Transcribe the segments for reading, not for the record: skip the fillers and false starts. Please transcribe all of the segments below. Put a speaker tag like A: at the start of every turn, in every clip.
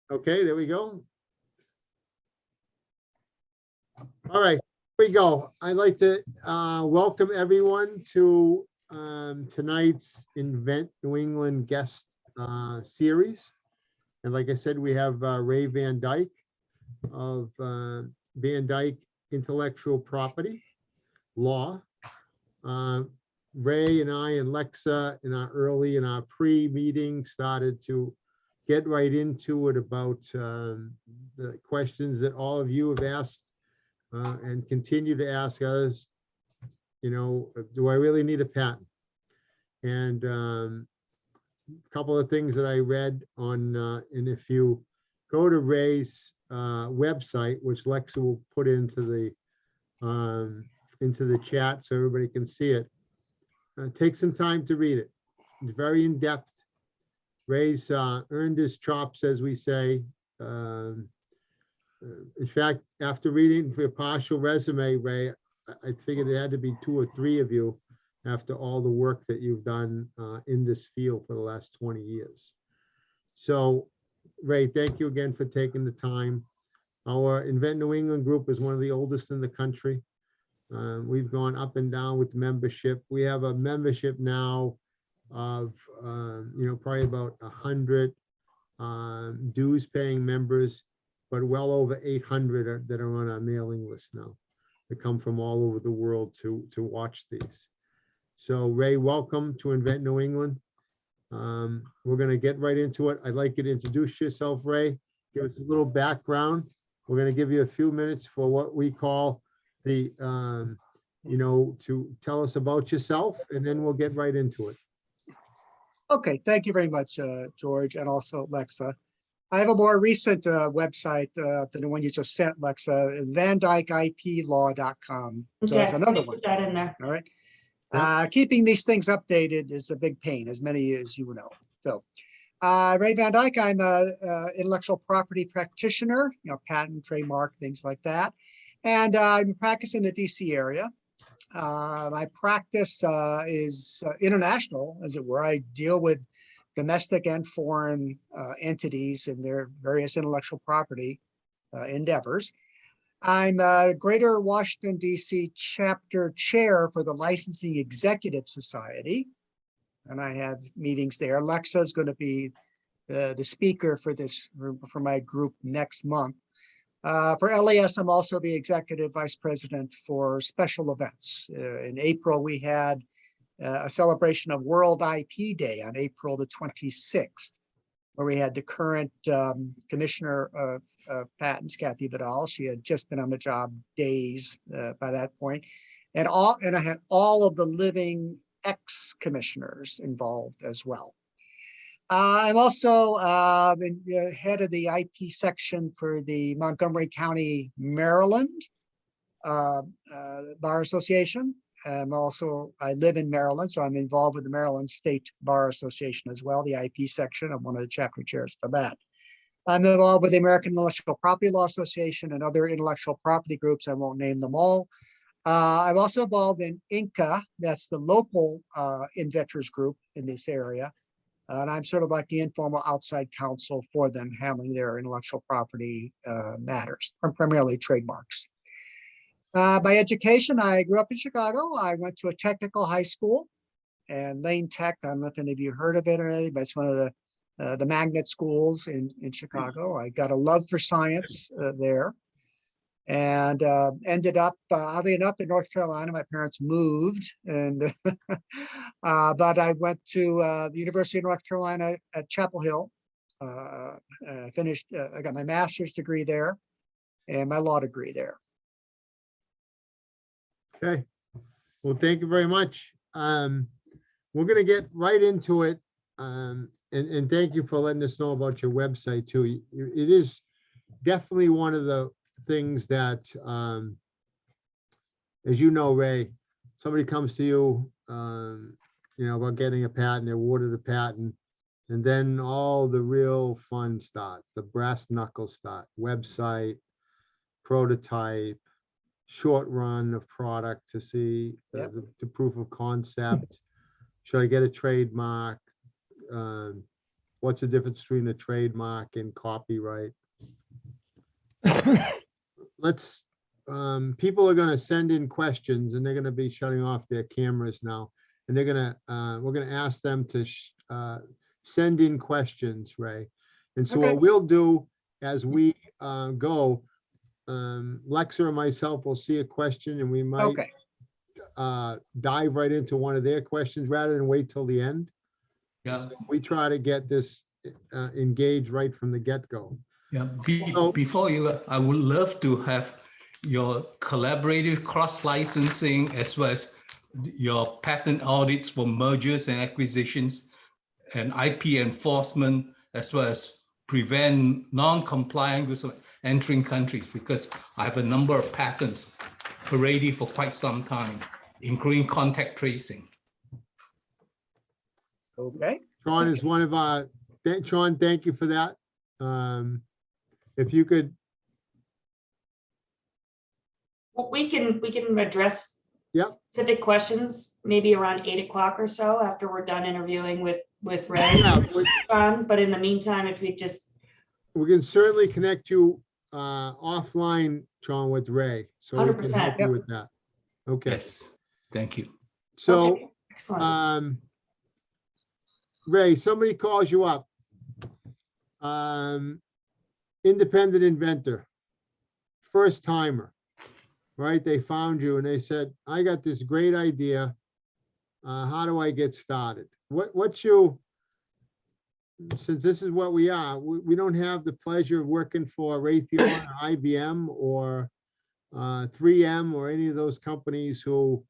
A: Okay, there we go. All right, here we go. I'd like to welcome everyone to tonight's Invent New England guest series. And like I said, we have Ray Van Dyke of Van Dyke Intellectual Property Law. Ray and I and Lexa in our pre-meeting started to get right into it about the questions that all of you have asked and continue to ask us, you know, do I really need a patent? And a couple of things that I read on, and if you go to Ray's website, which Lexa will put into the chat so everybody can see it, take some time to read it. It's very in-depth. Ray's earned his chops, as we say. In fact, after reading your partial resume, Ray, I figured there had to be 2 or 3 of you after all the work that you've done in this field for the last 20 years. So, Ray, thank you again for taking the time. Our Invent New England group is one of the oldest in the country. We've gone up and down with membership. We have a membership now of, probably about 100 dues paying members, but well over 800 that are on our mailing list now. They come from all over the world to watch these. So Ray, welcome to Invent New England. We're going to get right into it. I'd like you to introduce yourself, Ray. Give us a little background. We're going to give you a few minutes for what we call the, to tell us about yourself, and then we'll get right into it.
B: Okay, thank you very much, George, and also Lexa. I have a more recent website than the one you just sent, Lexa, vandykeiplaw.com. So
C: Okay,
B: that's another one.
C: put that in there.
B: All right.
A: Yep.
B: Keeping these things updated is a big pain, as many as you know. So, Ray Van Dyke, I'm a intellectual property practitioner, patent, trademark, things like that. And I'm practicing in the DC area. My practice is international, as it were. I deal with domestic and foreign entities and their various intellectual property endeavors. I'm a Greater Washington, D.C. chapter chair for the Licensing Executive Society, and I have meetings there. Lexa is going to be the speaker for this, for my group next month. For LAS, I'm also the executive vice president for special events. In April, we had a celebration of World IP Day on April the 26th, where we had the current commissioner of patents, Kathy Vidal. She had just been on the job days by that point, and I had all of the living ex-commissioners involved as well. I'm also head of the IP section for the Montgomery County, Maryland Bar Association. I live in Maryland, so I'm involved with the Maryland State Bar Association as well, the IP section. I'm one of the chapter chairs for that. I'm involved with the American Intellectual Property Law Association and other intellectual property groups. I won't name them all. I'm also involved in INCA, that's the local inventors group in this area. And I'm sort of like the informal outside counsel for them, handling their intellectual property matters, primarily trademarks. By education, I grew up in Chicago. I went to a technical high school, and Lane Tech. I don't know if any of you heard of it or anything, but it's one of the magnet schools in Chicago. I got a love for science there, and ended up, oddly enough, in North Carolina. My parents moved, and but I went to the University of North Carolina at Chapel Hill. I got my master's degree there and my law degree there.
A: Okay. Well, thank you very much. We're going to get right into it. And thank you for letting us know about your website too. It is definitely one of the things that, as you know, Ray, somebody comes to you, about getting a patent, they're awarded a patent, and then all the real fun starts, the brass knuckles start, website, prototype, short run of product to see the proof of concept. Should I get a trademark? what's the difference between a trademark and copyright. Let's, people are gonna send in questions and they're gonna be shutting off their cameras now. And they're gonna, we're gonna ask them to send in questions, Ray. And so
B: Okay.
A: what we'll do as we go, Lexa or myself will see a question and we might
B: Okay,
A: dive right into one of their questions rather than wait till the end.
C: Yeah,
A: We try to get this engaged right from the get-go.
C: yeah.
A: So-
C: Before you, I would love to have your collaborative cross-licensing as well as your patent audits for mergers and acquisitions and IP enforcement, as well as prevent non-compliant with entering countries, because I have a number of patents already for quite some time, including contact tracing.
B: okay.
A: Sean is one of our, Sean, thank you for that. If you could,
D: Well, we can address
A: Yep.
D: specific questions, maybe around 8 o'clock or so after we're done interviewing with Ray.
A: yeah,
D: But in the meantime, if we just,
A: we can certainly connect you offline, Sean, with Ray. So we can
D: 100%.
A: help you with that. Okay,
C: Yes, thank you.
A: so,
D: okay, excellent.
A: Ray, somebody calls you up. Independent inventor, first timer, right? They found you and they said, I got this great idea. How do I get started? What's you, since this is what we are, we don't have the pleasure of working for Raytheon or IBM or 3M or any of those companies who,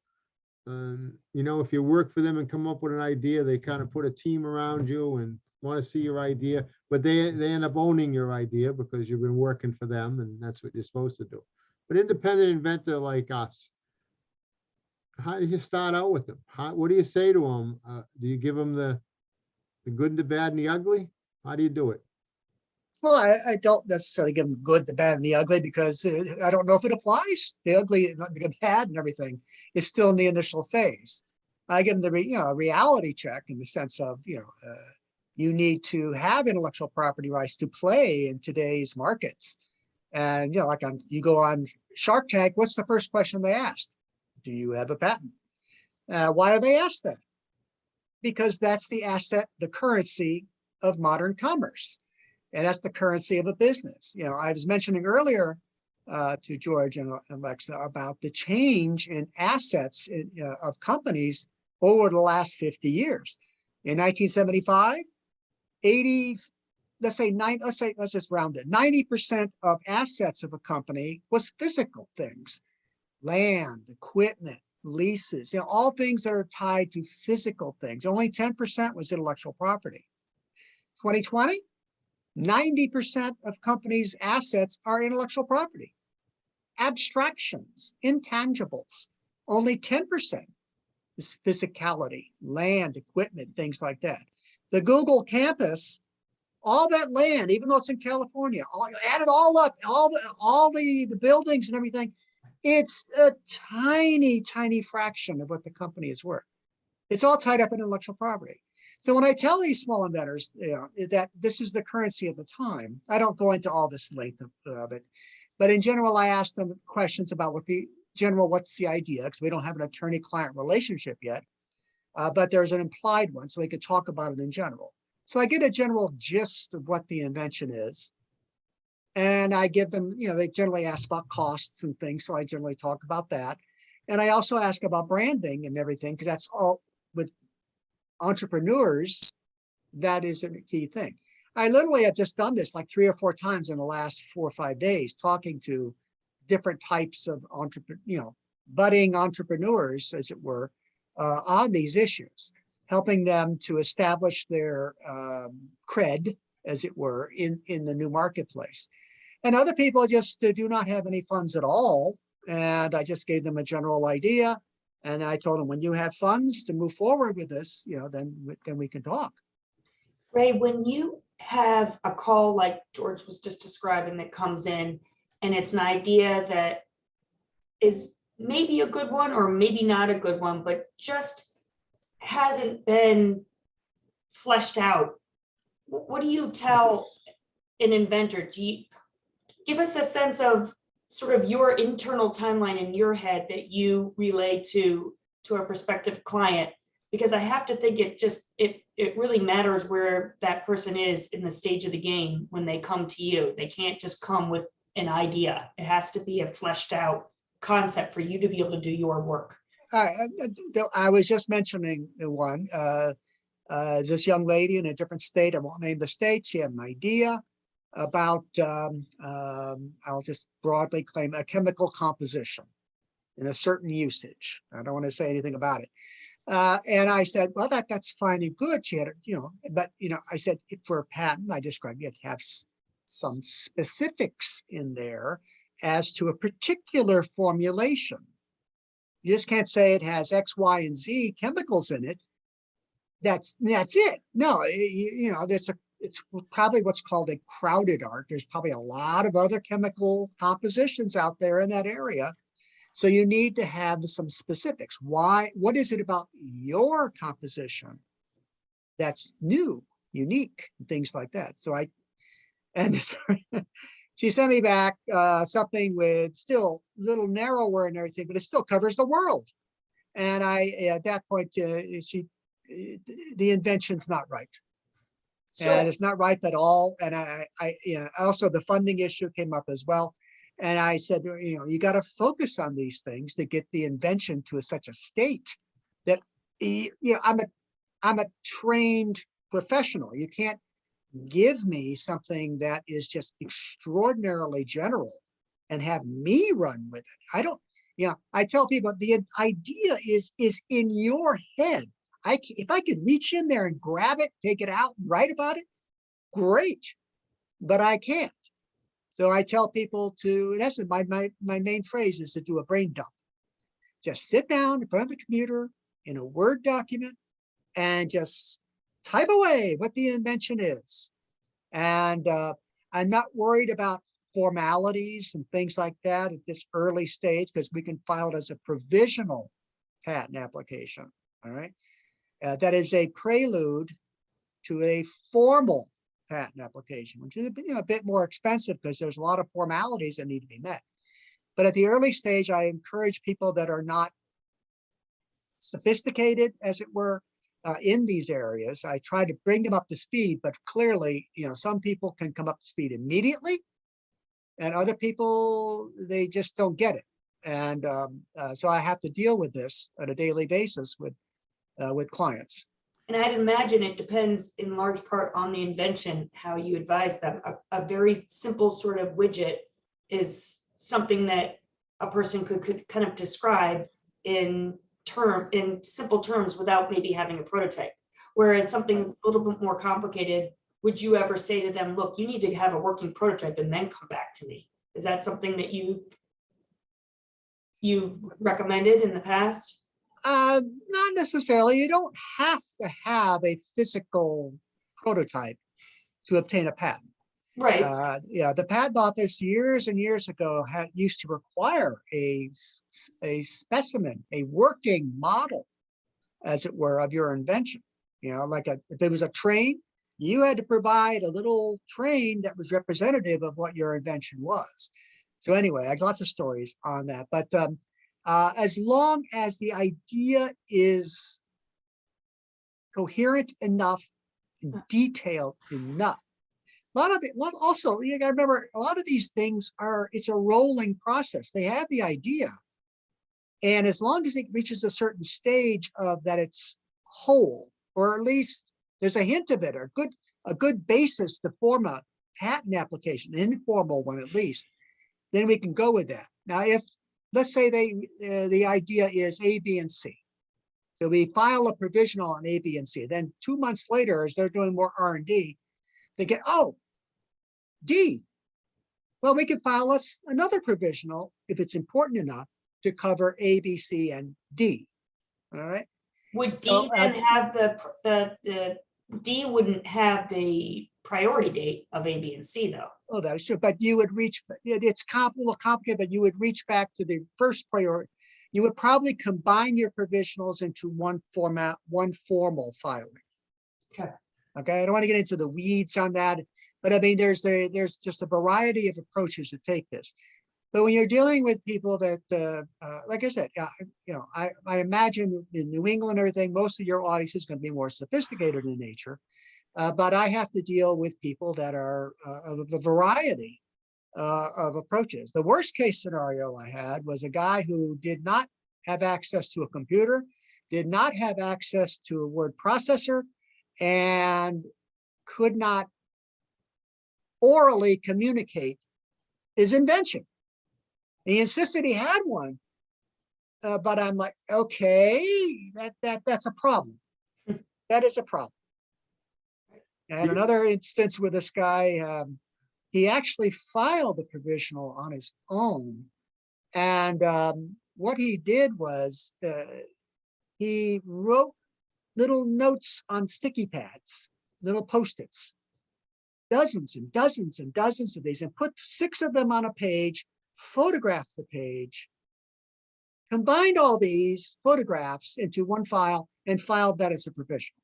A: you know, if you work for them and come up with an idea, they kind of put a team around you and want to see your idea, but they end up owning your idea because you've been working for them and that's what you're supposed to do. But independent inventor like us, how do you start out with them? What do you say to them? Do you give them the good, the bad, and the ugly? How do you do it?
B: Well, I don't necessarily give them the good, the bad, and the ugly because I don't know if it applies. The ugly, the bad, and everything is still in the initial phase. I give them the reality check in the sense of you need to have intellectual property rights to play in today's markets. And like you go on Shark Tank, what's the first question they asked? Do you have a patent? Why do they ask that? Because that's the asset, the currency of modern commerce. And that's the currency of a business. I was mentioning earlier to George and Alexa about the change in assets of companies over the last 50 years. In 1975, 80, let's just round it. 90% of assets of a company was physical things, land, equipment, leases, all things that are tied to physical things. Only 10% was intellectual property. 2020, 90% of companies' assets are intellectual property. Abstractions, intangibles, only 10% is physicality, land, equipment, things like that. The Google campus, all that land, even though it's in California, add it all up, all the buildings and everything, it's a tiny, tiny fraction of what the company is worth. It's all tied up in intellectual property. So when I tell these small inventors that this is the currency of the time, I don't go into all this length of it, but in general, I ask them questions about what's the idea, because we don't have an attorney-client relationship yet, but there's an implied one, so we could talk about it in general. So I get a general gist of what the invention is, and I give them, they generally ask about costs and things, so I generally talk about that. And I also ask about branding and everything, because that's all with entrepreneurs, that is a key thing. I literally have just done this like 3 or 4 times in the last 4 or 5 days, talking to different types of budding entrepreneurs, as it were, on these issues, helping them to establish their cred, as it were, in the new marketplace. And other people just do not have any funds at all. And I just gave them a general idea. And I told them, when you have funds to move forward with this, then we can talk.
D: Ray, when you have a call like George was just describing that comes in and it's an idea that is maybe a good one or maybe not a good one, but just hasn't been fleshed out what do you tell an inventor? Do you give us a sense of sort of your internal timeline in your head that you relay to a prospective client? Because I have to think it really matters where that person is in the stage of the game when they come to you. They can't just come with an idea. It has to be a fleshed out concept for you to be able to do your work.
B: I was just mentioning the one, this young lady in a different state, I won't name the state, she had an idea about, I'll just broadly claim a chemical composition in a certain usage. I don't want to say anything about it. And I said, well, that's fine and good. She had, but, I said, for a patent, I described you have to have some specifics in there as to a particular formulation. You just can't say it has X, Y, and Z chemicals in it. That's it. No, it's probably what's called a crowded art. There's probably a lot of other chemical compositions out there in that area. So you need to have some specifics. Why? What is it about your composition that's new, unique, and things like that? So she sent me back something with still a little narrower and everything, but it still covers the world. And at that point, the invention's not right. And it's not right at all. And also the funding issue came up as well. And I said, you got to focus on these things to get the invention to such a state that, I'm a trained professional. You can't give me something that is just extraordinarily general and have me run with it. I tell people the idea is in your head. If I could reach in there and grab it, take it out, and write about it, great, but I can't. So I tell people to, in essence, my main phrase is to do a brain dump. Just sit down in front of the computer in a Word document and just type away what the invention is. And I'm not worried about formalities and things like that at this early stage, because we can file it as a provisional patent application. All right. That is a prelude to a formal patent application, which is a bit more expensive because there's a lot of formalities that need to be met. But at the early stage, I encourage people that are not sophisticated, as it were, in these areas. I try to bring them up to speed, but clearly, some people can come up to speed immediately, and other people, they just don't get it. And so I have to deal with this on a daily basis with clients.
D: And I'd imagine it depends in large part on the invention, how you advise them. A very simple sort of widget is something that a person could kind of describe in simple terms without maybe having a prototype. Whereas something that's a little bit more complicated, would you ever say to them, look, you need to have a working prototype and then come back to me? Is that something that you've recommended in the past?
B: Not necessarily. You don't have to have a physical prototype to obtain a patent.
D: Right.
B: The patent office years and years ago used to require a specimen, a working model, as it were, of your invention. If it was a train, you had to provide a little train that was representative of what your invention was. So anyway, I got lots of stories on that. But as long as the idea is coherent enough, detailed enough. Also, you gotta remember, a lot of these things it's a rolling process. They have the idea, and as long as it reaches a certain stage of that it's whole, or at least there's a hint of it, or a good basis to form a patent application, an informal one at least, then we can go with that. Now, if let's say the idea is A, B, and C. So we file a provisional on A, B, and C. Then 2 months later, as they're doing more R&D, they get, oh, D. Well, we can file another provisional if it's important enough to cover A, B, C, and D. All right.
D: Would D then have the D wouldn't have the priority date of A, B, and C though?
B: Oh, that is true. But you would reach, it's a little complicated, but you would reach back to the first priority. You would probably combine your provisionals into one format, one formal filing.
D: Okay.
B: Okay, I don't want to get into the weeds on that, but I mean, there's just a variety of approaches to take this. But when you're dealing with people that, like I said, I imagine in New England, everything, most of your audience is going to be more sophisticated in nature. But I have to deal with people that are of a variety of approaches. The worst case scenario I had was a guy who did not have access to a computer, did not have access to a word processor, and could not orally communicate his invention. He insisted he had one, but I'm like, okay, that's a problem. That is a problem. I had another instance with this guy. He actually filed the provisional on his own, and what he did was he wrote little notes on sticky pads, little Post-its, dozens and dozens and dozens of these, and put 6 of them on a page, photographed the page, combined all these photographs into one file, and filed that as a provisional.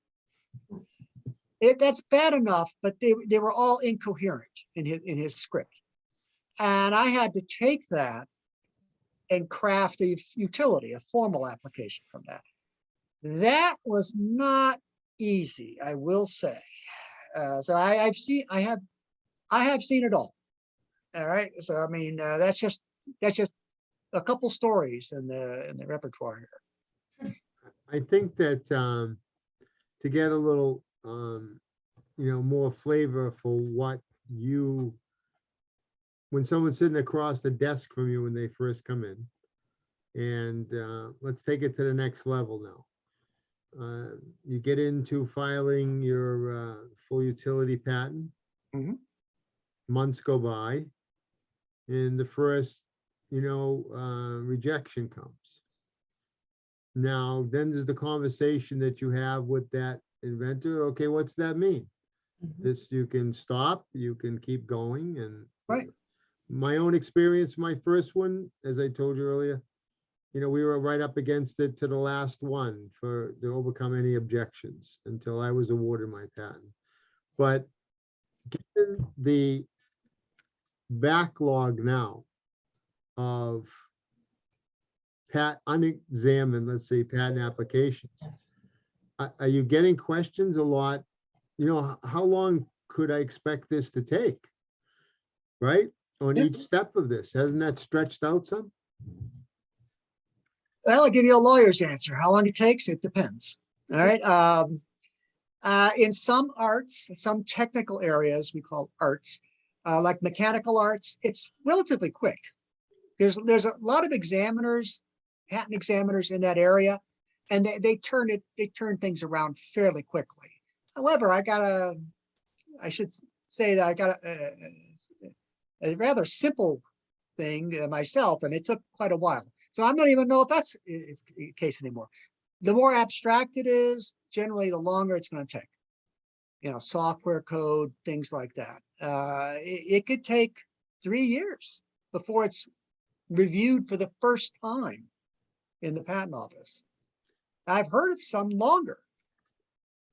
B: That's bad enough, but they were all incoherent in his script. And I had to take that and craft a utility, a formal application from that. That was not easy, I will say. So I have seen it all. All right. So I mean, that's just a couple stories in the repertoire here.
A: I think that to get a little more flavor for what when someone's sitting across the desk from you when they first come in, and let's take it to the next level now. You get into filing your full utility patent.
B: Mhm.
A: Months go by, and the first, rejection comes. Now, then there's the conversation that you have with that inventor. Okay, what's that mean? This, you can stop, you can keep going. And
B: Right.
A: my own experience, my first one, as I told you earlier, we were right up against it to the last one to overcome any objections until I was awarded my patent. But given the backlog now of unexamined, let's say, patent applications,
D: Yes.
A: are you getting questions a lot? How long could I expect this to take? Right? On
B: Yeah.
A: each step of this, hasn't that stretched out some?
B: Well, I'll give you a lawyer's answer. How long it takes, it depends. All right. In some arts, some technical areas we call arts, like mechanical arts, it's relatively quick. There's a lot of examiners, patent examiners in that area, and they turn things around fairly quickly. However, I should say that I got a rather simple thing myself, and it took quite a while. So I don't even know if that's the case anymore. The more abstract it is, generally, the longer it's going to take. Software code, things like that. It could take 3 years before it's reviewed for the first time in the patent office. I've heard of some longer,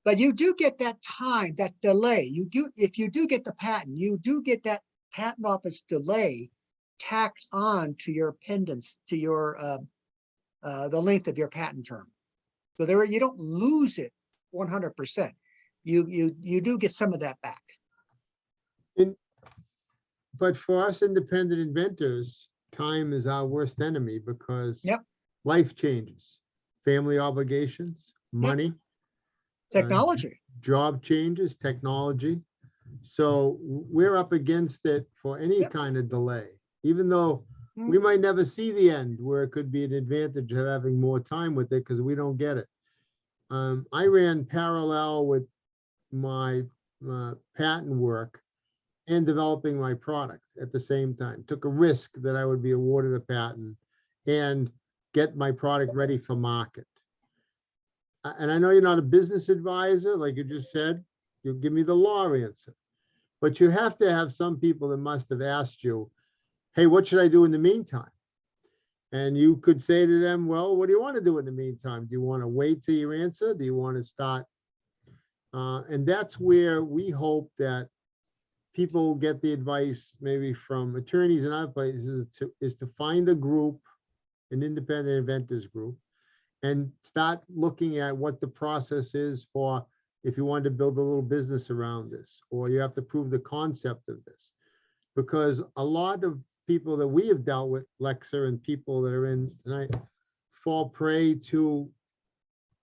B: but you do get that time, that delay. If you do get the patent, you do get that patent office delay tacked on to your pendants, to your the length of your patent term. So you don't lose it 100%. You do get some of that back.
A: But for us independent inventors, time is our worst enemy because
B: Yep.
A: life changes, family obligations, money,
B: Technology.
A: job changes, technology. So we're up against it for any
B: Yep.
A: kind of delay, even though we might never see the end where it could be an advantage of having more time with it because we don't get it. I ran parallel with my patent work and developing my product at the same time. Took a risk that I would be awarded a patent and get my product ready for market. And I know you're not a business advisor, like you just said, you'll give me the law answer. But you have to have some people that must have asked you, hey, what should I do in the meantime? And you could say to them, well, what do you want to do in the meantime? Do you want to wait till you answer? Do you want to start And that's where we hope that people get the advice maybe from attorneys and other places is to find a group, an independent inventors group, and start looking at what the process is for if you wanted to build a little business around this, or you have to prove the concept of this. Because a lot of people that we have dealt with, Lexa, and people that are in tonight, fall prey to,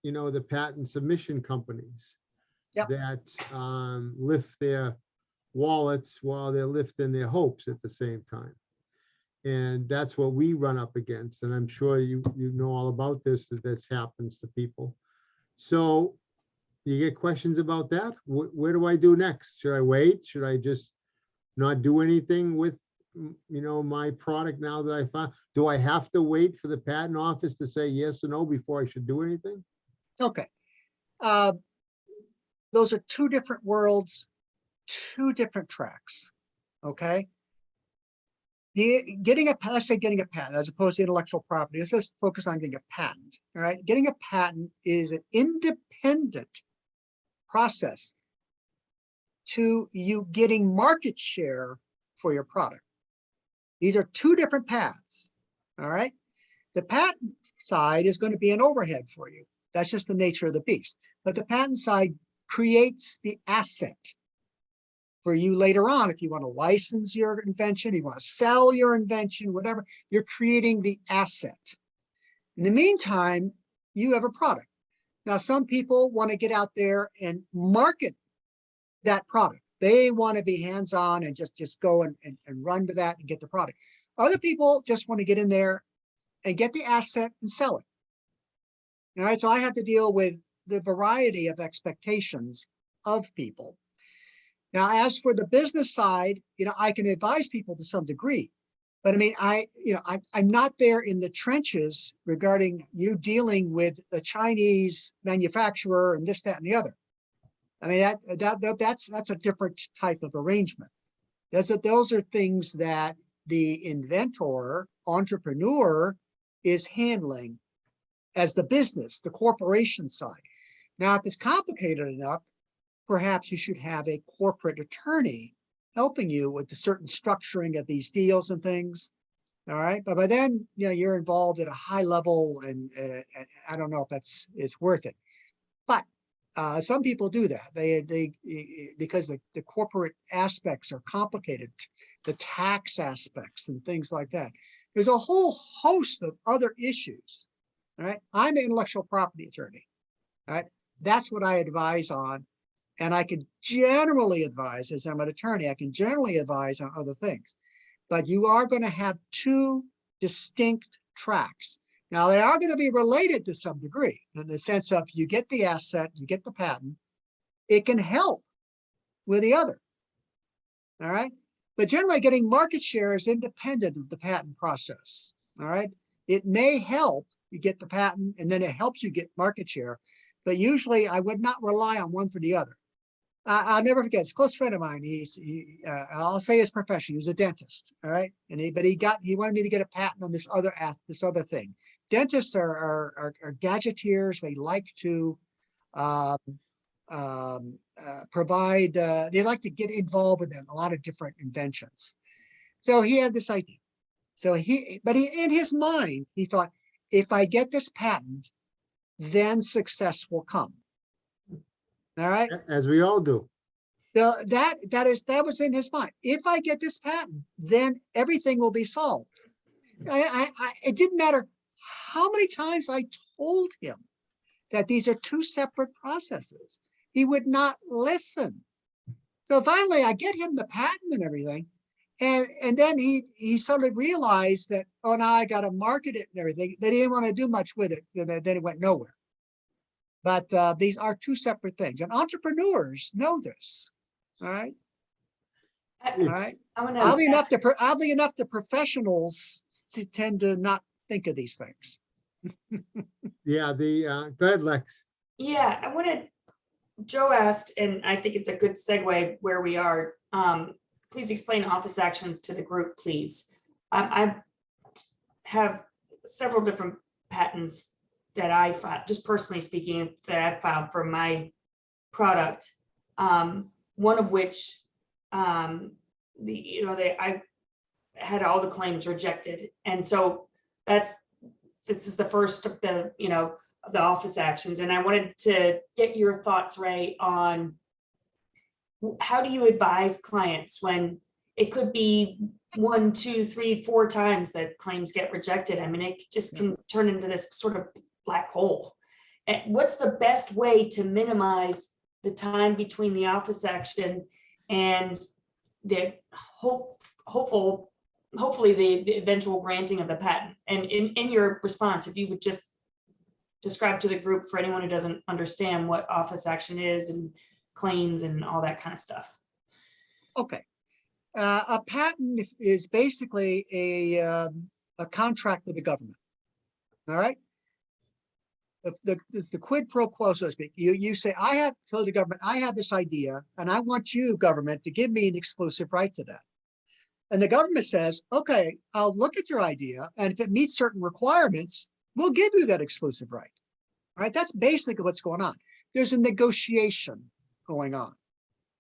A: the patent submission companies
B: Yep.
A: that lift their wallets while they're lifting their hopes at the same time. And that's what we run up against. And I'm sure you know all about this, that this happens to people. So you get questions about that? Where do I do next? Should I wait? Should I just not do anything with, my product now that I found? Do I have to wait for the patent office to say yes or no before I should do anything?
B: Okay. Those are two different worlds, two different tracks. Okay. Let's say getting a patent as opposed to intellectual property. Let's just focus on getting a patent. All right. Getting a patent is an independent process to you getting market share for your product. These are two different paths. All right. The patent side is going to be an overhead for you. That's just the nature of the beast. But the patent side creates the asset for you later on. If you want to license your invention, you want to sell your invention, whatever, you're creating the asset. In the meantime, you have a product. Now, some people want to get out there and market that product. They want to be hands-on and just go and run to that and get the product. Other people just want to get in there and get the asset and sell it. All right, so I have to deal with the variety of expectations of people. Now, as for the business side, I can advise people to some degree, but I mean, I'm not there in the trenches regarding you dealing with the Chinese manufacturer and this, that, and the other. I mean, that's a different type of arrangement. Those are things that the inventor, entrepreneur is handling as the business, the corporation side. Now, if it's complicated enough, perhaps you should have a corporate attorney helping you with the certain structuring of these deals and things. All right, but by then, you're involved at a high level, and I don't know if it's worth it. But some people do that. They because the corporate aspects are complicated, the tax aspects and things like that. There's a whole host of other issues. All right, I'm an intellectual property attorney. All right, that's what I advise on. And I can generally advise, as I'm an attorney, I can generally advise on other things. But you are going to have two distinct tracks. Now, they are going to be related to some degree, in the sense of you get the asset, you get the patent, it can help with the other. All right. But generally, getting market share is independent of the patent process. All right. It may help you get the patent, and then it helps you get market share. But usually, I would not rely on one for the other. I'll never forget, it's a close friend of mine. I'll say his profession. He was a dentist, all right. And he wanted me to get a patent on this other thing. Dentists are gadgeteers. They like to provide. They like to get involved with a lot of different inventions. So he had this idea. But in his mind, he thought, if I get this patent, then success will come. All right.
A: As we all do.
B: So that was in his mind. If I get this patent, then everything will be solved. It didn't matter how many times I told him that these are two separate processes. He would not listen. So finally, I get him the patent and everything, and then he suddenly realized that, oh, now I got to market it and everything. That he didn't want to do much with it. Then it went nowhere. But these are two separate things, and entrepreneurs know this. All right. All right. Oddly enough, the professionals tend to not think of these things.
A: Yeah. Go ahead, Lex.
D: Yeah, Joe asked, and I think it's a good segue where we are. Please explain office actions to the group, please. I have several different patents that I filed, just personally speaking, that I filed for my product, one of which I had all the claims rejected, and so this is the first of the of the office actions, and I wanted to get your thoughts, Ray, on how do you advise clients when it could be 1, 2, 3, 4 times that claims get rejected. I mean, it just can turn into this sort of black hole. And what's the best way to minimize the time between the office action and the hopefully the eventual granting of the patent? And in your response, if you would just describe to the group, for anyone who doesn't understand what office action is and claims and all that kind of stuff.
B: Okay. A patent is basically a contract with the government. All right. The quid pro quo, so to speak. You say, I have told the government, I have this idea, and I want you, government, to give me an exclusive right to that. And the government says, okay, I'll look at your idea, and if it meets certain requirements, we'll give you that exclusive right. All right. That's basically what's going on. There's a negotiation going on.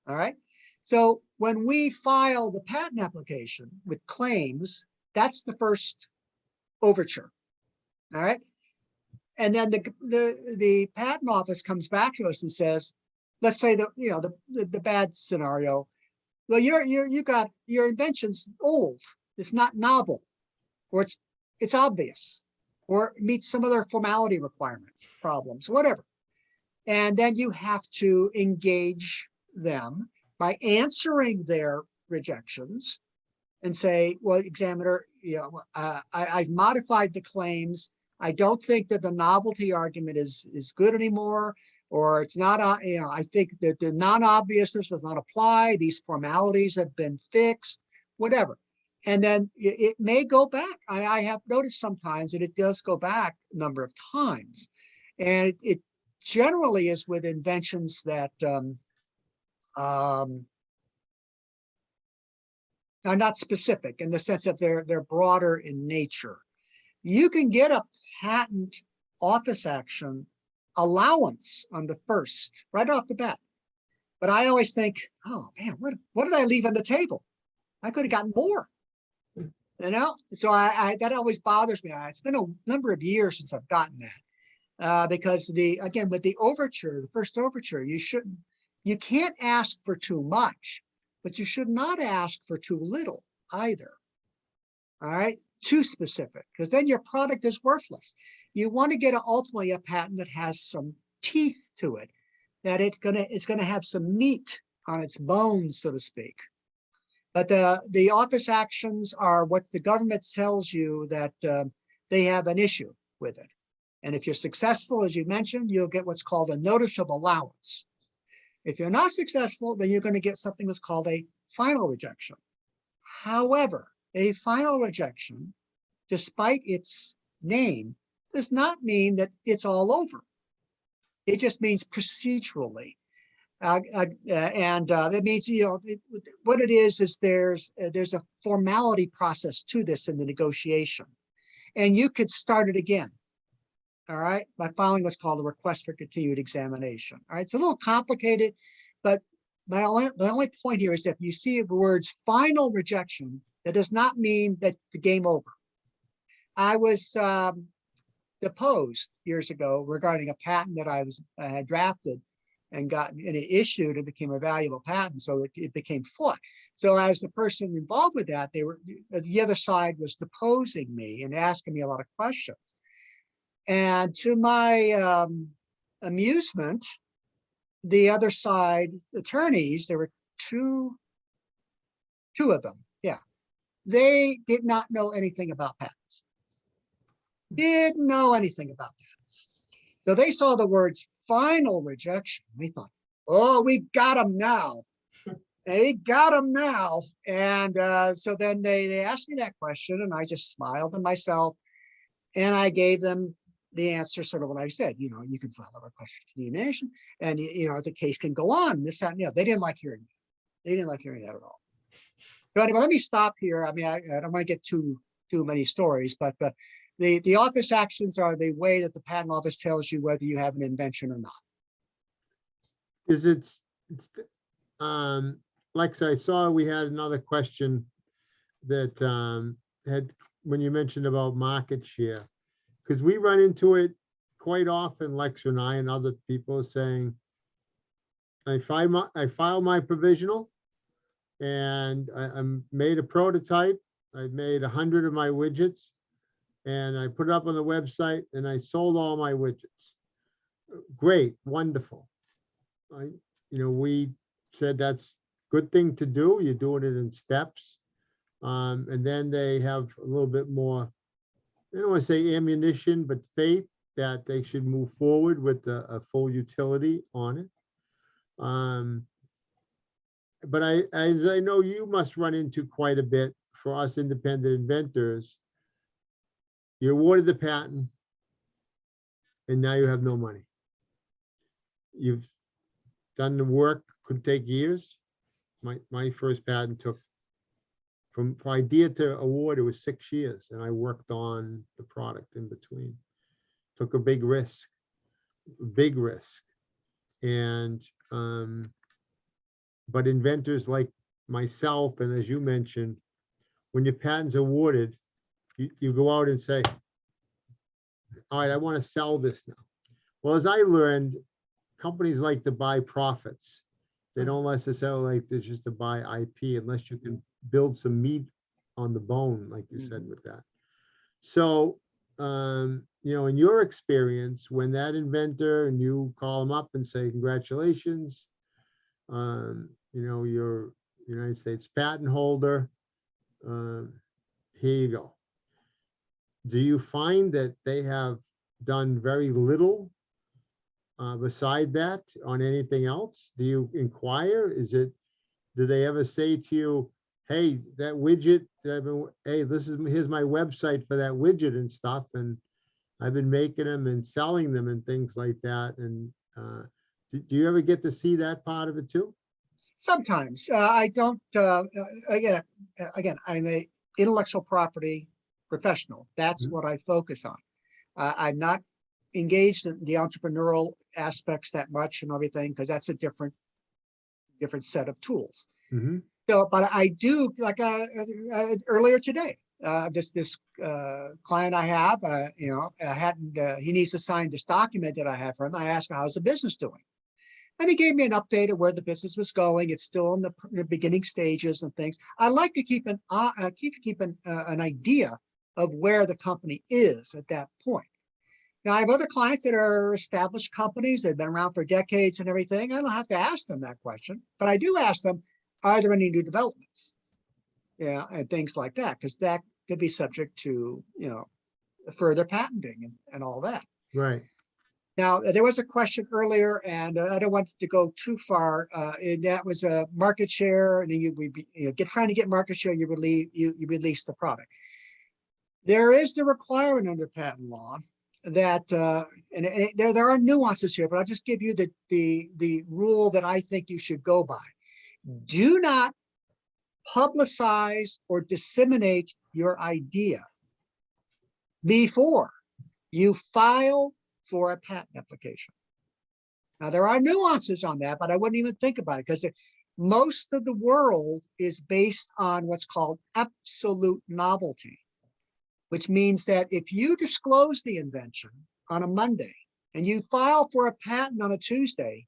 B: All right. So when we file the patent application with claims, that's the first overture. All right. And then the patent office comes back to us and says, let's say that, the bad scenario. Well, your invention's old. It's not novel, or it's obvious, or it meets some other formality requirements, problems, whatever. And then you have to engage them by answering their rejections and say, well, examiner, I've modified the claims. I don't think that the novelty argument is good anymore, or it's not, I think that the non-obviousness does not apply. These formalities have been fixed, whatever. And then it may go back. I have noticed sometimes that it does go back a number of times. And it generally is with inventions that are not specific in the sense that they're broader in nature. You can get a patent office action allowance on the first, right off the bat. But I always think, oh man, what did I leave on the table? I could have gotten more. So that always bothers me. It's been a number of years since I've gotten that. Because again, with the overture, the first overture, you can't ask for too much, but you should not ask for too little either. All right, too specific, because then your product is worthless. You want to get ultimately a patent that has some teeth to it, that it's gonna have some meat on its bones, so to speak. But the office actions are what the government tells you that they have an issue with it. And if you're successful, as you mentioned, you'll get what's called a notice of allowance. If you're not successful, then you're going to get something that's called a final rejection. However, a final rejection, despite its name, does not mean that it's all over. It just means procedurally. That means, what it is there's a formality process to this in the negotiation. And you could start it again. All right, by filing what's called a request for continued examination. All right, it's a little complicated, but my only point here is that if you see the words final rejection, that does not mean that the game over. I was deposed years ago regarding a patent that I had drafted and gotten and it issued and became a valuable patent, so it became fought. So as the person involved with that, the other side was deposing me and asking me a lot of questions. And to my amusement, the other side attorneys, there were two of them, yeah, they did not know anything about patents. Didn't know anything about patents. So they saw the words final rejection. They thought, oh, we got them now. They got them now. And so then they asked me that question, and I just smiled to myself, and I gave them the answer, sort of what I said. You can file a request for continuation, and the case can go on. This, that, and they didn't like hearing that. They didn't like hearing that at all. But anyway, let me stop here. I mean, I don't want to get too many stories, but the office actions are the way that the patent office tells you whether you have an invention or not.
A: Is it's, Lex, I saw we had another question that, had, when you mentioned about market share, because we run into it quite often, Lex and I and other people saying, I file my provisional and I'm made a prototype. I've made 100 of my widgets and I put it up on the website and I sold all my widgets. Great, wonderful. We said that's good thing to do. You're doing it in steps. And then they have a little bit more, I don't want to say ammunition, but faith that they should move forward with a full utility on it. But as I know you must run into quite a bit for us independent inventors, you awarded the patent and now you have no money. You've done the work, could take years. My first patent took from idea to award, it was 6 years, and I worked on the product in between. Took a big risk. And but inventors like myself, and as you mentioned, when your patent's awarded, you go out and say, all right, I want to sell this now. Well, as I learned, companies like to buy profits. They don't necessarily like to just to buy IP unless you can build some meat on the bone, like you said with that. So, in your experience, when that inventor and you call them up and say, congratulations, you're United States patent holder, here you go. Do you find that they have done very little beside that on anything else? Do you inquire? Do they ever say to you, hey, that widget, hey, here's my website for that widget and stuff, and I've been making them and selling them and things like that. And do you ever get to see that part of it too?
B: Sometimes I don't. Again, I'm a intellectual property professional. That's what I focus on. I'm not engaged in the entrepreneurial aspects that much and everything, because that's a different set of tools.
A: Mm-hmm.
B: So, but I do, like earlier today, this client I have, he needs to sign this document that I have for him. I asked him, how's the business doing? And he gave me an update of where the business was going. It's still in the beginning stages and things. I like to keep an idea of where the company is at that point. Now, I have other clients that are established companies. They've been around for decades and everything. I don't have to ask them that question, but I do ask them, are there any new developments? Yeah, and things like that, because that could be subject to, further patenting and all that.
A: Right.
B: Now, there was a question earlier, and I don't want to go too far. And that was a market share, and then you would be trying to get market share. You release the product. There is the requirement under patent law that, there are nuances here, but I'll just give you the rule that I think you should go by. Do not publicize or disseminate your idea before you file for a patent application. Now, there are nuances on that, but I wouldn't even think about it, because most of the world is based on what's called absolute novelty, which means that if you disclose the invention on a Monday and you file for a patent on a Tuesday,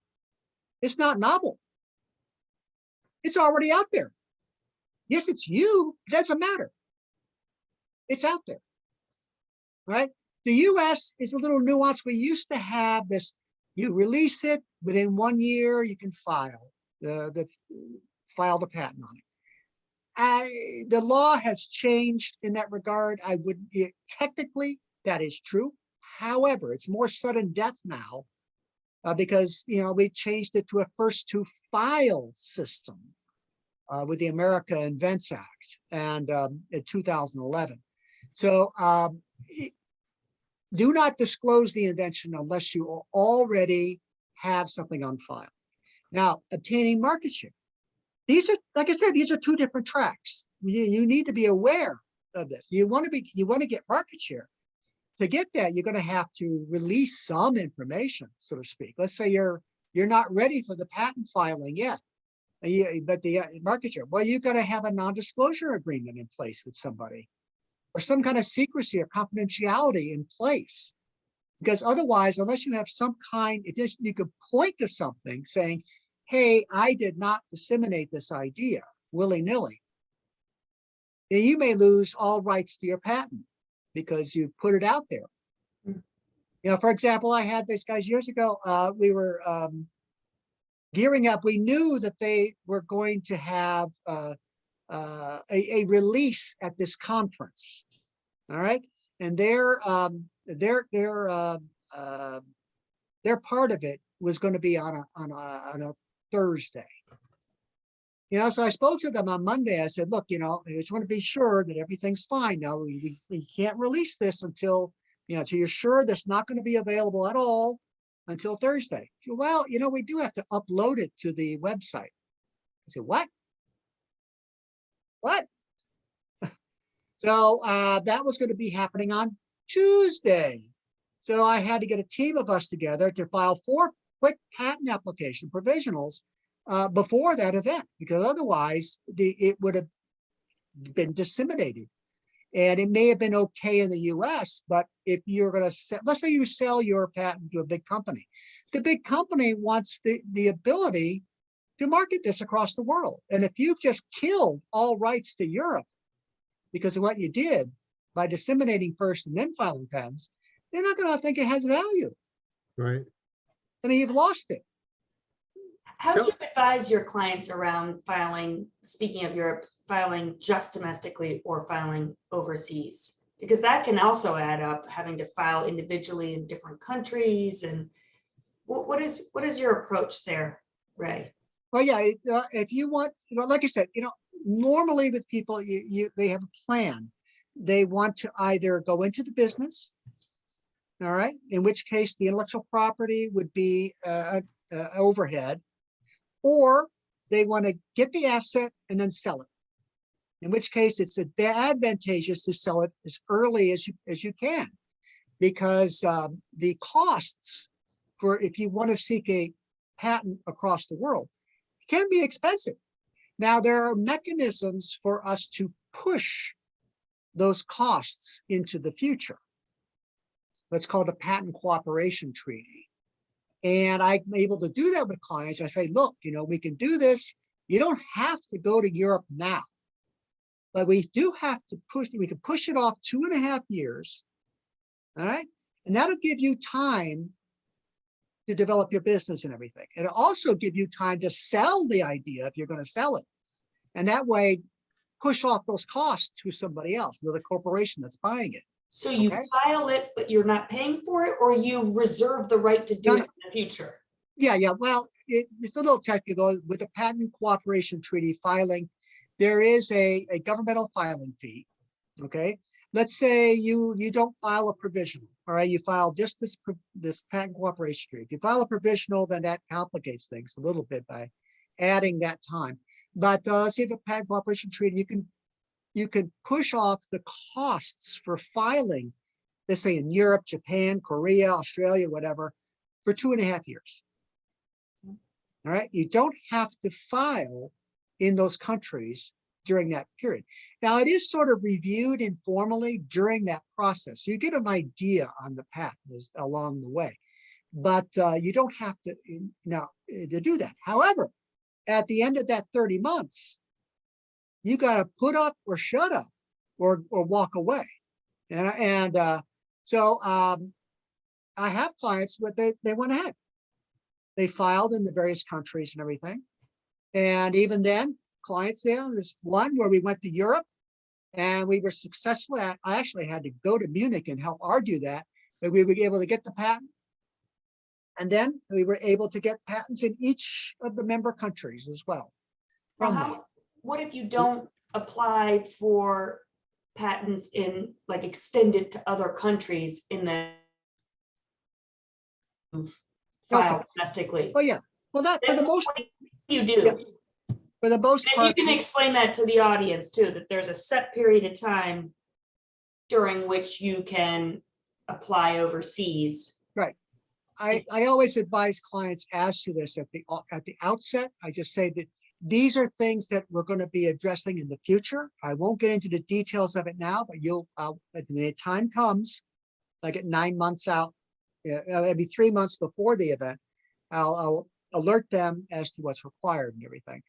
B: it's not novel. It's already out there. Yes, it's you. It doesn't matter. It's out there, right? The US is a little nuanced. We used to have this, you release it within 1 year, you can file the patent on it. The law has changed in that regard. Technically, that is true. However, it's more sudden death now because, we changed it to a first to file system with the America Invents Act and in 2011. So do not disclose the invention unless you already have something on file. Now, obtaining market share. These are, like I said, these are two different tracks. You need to be aware of this. You want to get market share. To get that, you're going to have to release some information, so to speak. Let's say you're you're not ready for the patent filing yet. But the market share, well, you've got to have a non-disclosure agreement in place with somebody, or some kind of secrecy or confidentiality in place. Because otherwise, unless you have some kind, if you could point to something saying, hey, I did not disseminate this idea willy-nilly, then you may lose all rights to your patent because you put it out there. You know, for example, I had these guys years ago, we were gearing up. We knew that they were going to have a release at this conference. All right. And their part of it was going to be on a Thursday. You know, so I spoke to them on Monday. I said, look, you know, I just want to be sure that everything's fine. Now we can't release this until, you know, so you're sure that's not going to be available at all until Thursday. Well, you know, we do have to upload it to the website. I said, what? What? So that was going to be happening on Tuesday. So I had to get a team of us together to file 4 quick patent application provisionals before that event, because otherwise it would have been disseminated. And it may have been okay in the US, but if you're going to sell, let's say you sell your patent to a big company, the big company wants the ability to market this across the world. And if you've just killed all rights to Europe because of what you did by disseminating first and then filing patents, they're not going to think it has value.
A: Right.
B: I mean, you've lost it.
D: How do you advise your clients around filing, speaking of Europe, filing just domestically or filing overseas? Because that can also add up, having to file individually in different countries. And what is your approach there, Ray?
B: Well, yeah, if you want, you know, like I said, you know, normally with people, they have a plan. They want to either go into the business, all right, in which case the intellectual property would be overhead, or they want to get the asset and then sell it. In which case it's advantageous to sell it as early as you can, because the costs for if you want to seek a patent across the world can be expensive. Now, there are mechanisms for us to push those costs into the future. What's called a patent cooperation treaty. And I'm able to do that with clients. I say, look, you know, we can do this. You don't have to go to Europe now, but we do have to we can push it off 2.5 years. All right. And that'll give you time to develop your business and everything. And it'll also give you time to sell the idea if you're going to sell it. And that way, push off those costs to somebody else, another corporation that's buying it.
D: So you file it, but you're not paying for it, or you reserve the right to do it in the future?
B: Yeah. Well, it's a little technical. With the patent cooperation treaty filing, there is a governmental filing fee. Okay. Let's say you don't file a provisional. All right. You file just this patent cooperation treaty. If you file a provisional, then that complicates things a little bit by adding that time. But let's say the patent cooperation treaty, you can push off the costs for filing, let's say in Europe, Japan, Korea, Australia, whatever, for 2.5 years. All right. You don't have to file in those countries during that period. Now, it is sort of reviewed informally during that process. You get an idea on the patent along the way, but you don't have to to do that. However, at the end of that 30 months, you got to put up or shut up or walk away. So I have clients where they went ahead. They filed in the various countries and everything. And even then, clients there, there's one where we went to Europe and we were successful. I actually had to go to Munich and help argue that we were able to get the patent. And then we were able to get patents in each of the member countries as well.
D: What if you don't apply for patents in, like, extend it to other countries in the file domestically?
B: Oh yeah. Well, that for the most part,
D: you do.
B: Yeah, for the most
D: and
B: part,
D: you can explain that to the audience too, that there's a set period of time during which you can apply overseas.
B: Right. I always advise clients as to this at the outset. I just say that these are things that we're going to be addressing in the future. I won't get into the details of it now, but when the time comes, like at 9 months out, maybe 3 months before the event, I'll alert them as to what's required and everything.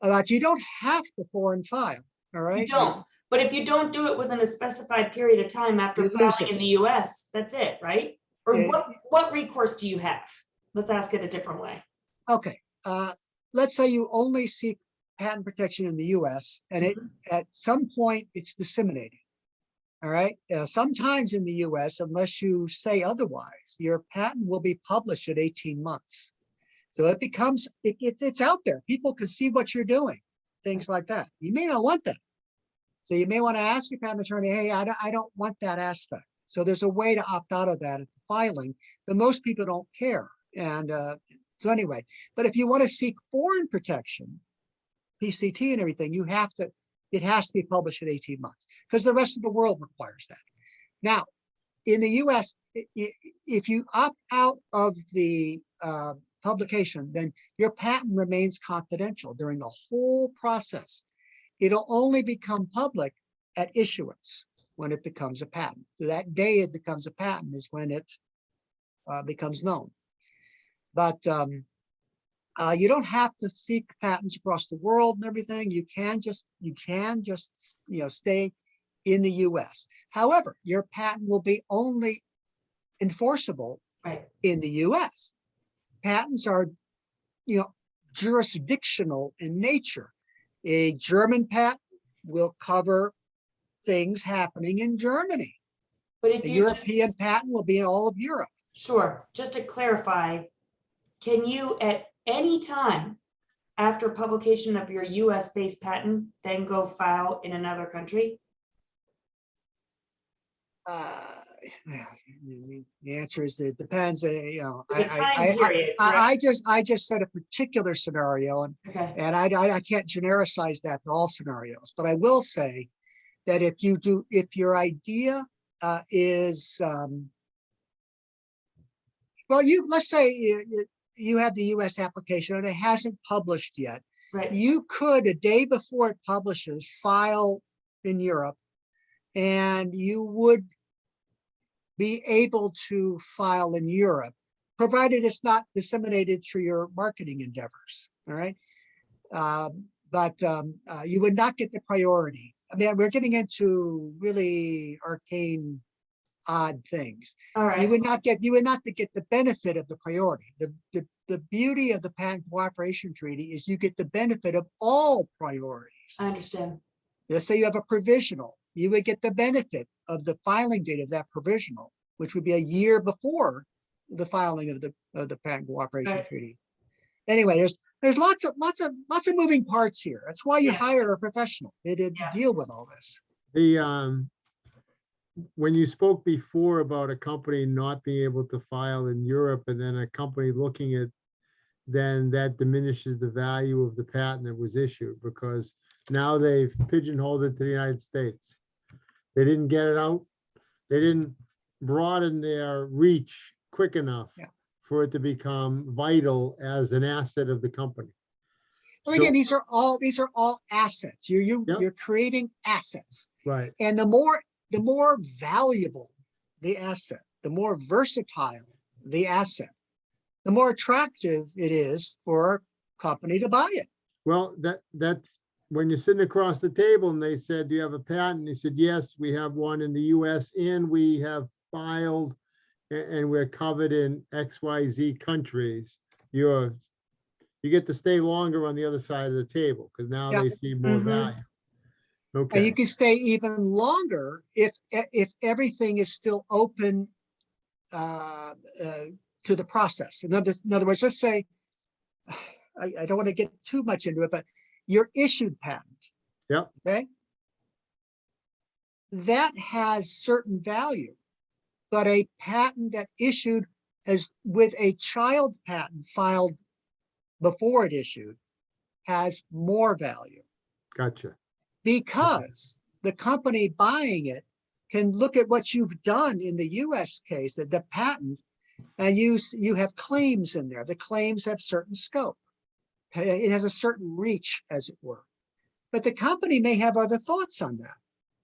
B: But you don't have to foreign file, all right?
D: You don't, but if you don't do it within a specified period of time after
B: You lose
D: filing
B: it.
D: in the US, that's it, right? Or
B: Yeah.
D: what recourse do you have? Let's ask it a different way.
B: Okay, let's say you only seek patent protection in the US and at some point it's disseminated. All right, sometimes in the US, unless you say otherwise, your patent will be published at 18 months. So it becomes, it's out there. People can see what you're doing, things like that. You may not want that. So you may want to ask your patent attorney, hey, I don't want that aspect. So there's a way to opt out of that at the filing, but most people don't care. And so anyway, but if you want to seek foreign protection, PCT and everything, it has to be published at 18 months because the rest of the world requires that. Now, in the US, if you opt out of the publication, then your patent remains confidential during the whole process. It'll only become public at issuance when it becomes a patent. So that day it becomes a patent is when it becomes known. But you don't have to seek patents across the world and everything. You can just stay in the US. However, your patent will be only enforceable in the US. Patents are, jurisdictional in nature. A German patent will cover things happening in Germany.
D: But if
B: A
D: you
B: European patent will be in all of Europe.
D: Sure, just to clarify, can you at any time after publication of your US based patent then go file in another country?
B: The answer is it depends.
D: There's a time period, correct?
B: I just said a particular scenario,
D: Okay,
B: and I can't genericize that to all scenarios. But I will say that if your idea is well, let's say you have the U.S. application and it hasn't published yet.
D: right.
B: You could, a day before it publishes, file in Europe, and you would be able to file in Europe, provided it's not disseminated through your marketing endeavors. All right. But you would not get the priority. I mean, we're getting into really arcane, odd things.
D: All right.
B: You would not get the benefit of the priority. The beauty of the Patent Cooperation Treaty is you get the benefit of all priorities.
D: I understand.
B: Let's say you have a provisional, you would get the benefit of the filing date of that provisional, which would be a year before the filing of the Patent Cooperation
D: Right.
B: Treaty. Anyway, there's lots of moving parts here. That's why you
D: Yeah.
B: hire a professional to
D: Yeah.
B: deal with all this.
A: When you spoke before about a company not being able to file in Europe and then a company looking at, then that diminishes the value of the patent that was issued because now they've pigeonholed it to the United States. They didn't get it out. They didn't broaden their reach quick enough for it to become vital as an asset of the company.
B: Well, again, these are all assets. You're creating assets.
A: Right.
B: And the more valuable the asset, the more versatile the asset, the more attractive it is for a company to buy it.
A: Well, that's when you're sitting across the table and they said, do you have a patent? He said, yes, we have one in the US and we have filed and we're covered in XYZ countries. You get to stay longer on the other side of the table because now they see more value. Okay.
B: And you can stay even longer if everything is still open to the process. In other words, let's say, I don't want to get too much into it, but your issued patent.
A: Yep.
B: Okay. That has certain value, but a patent that issued as with a child patent filed before it issued has more value.
A: Gotcha.
B: Because the company buying it can look at what you've done in the US case, that the patent, And you have claims in there. The claims have certain scope. It has a certain reach, as it were. But the company may have other thoughts on that.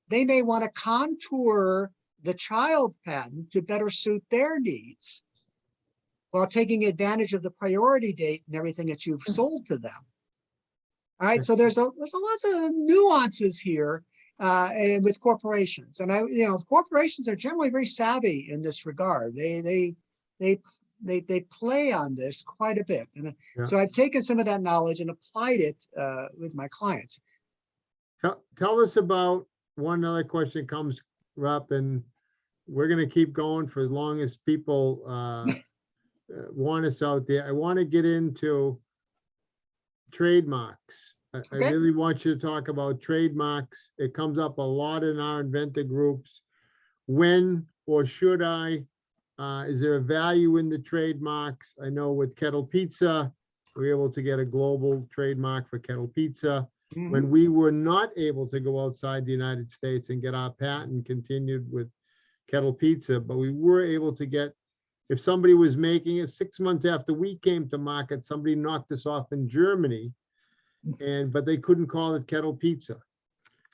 B: They may want to contour the child patent to better suit their needs while taking advantage of the priority date and everything that you've sold to them. All right, so there's lots of nuances here and with corporations, and corporations are generally very savvy in this regard. They play on this quite a bit, and so I've taken some of that knowledge and applied it with my clients.
A: Tell us about one other question comes up, and we're going to keep going for as long as people want us out there. I want to get into trademarks. I really want you to talk about trademarks. It comes up a lot in our inventor groups. When or should I? Is there a value in the trademarks? I know with Kettle Pizza, we were able to get a global trademark for Kettle Pizza. When we were not able to go outside the United States and get our patent continued with Kettle Pizza, but we were able to get, if somebody was making it 6 months after we came to market, somebody knocked us off in Germany, but they couldn't call it Kettle Pizza.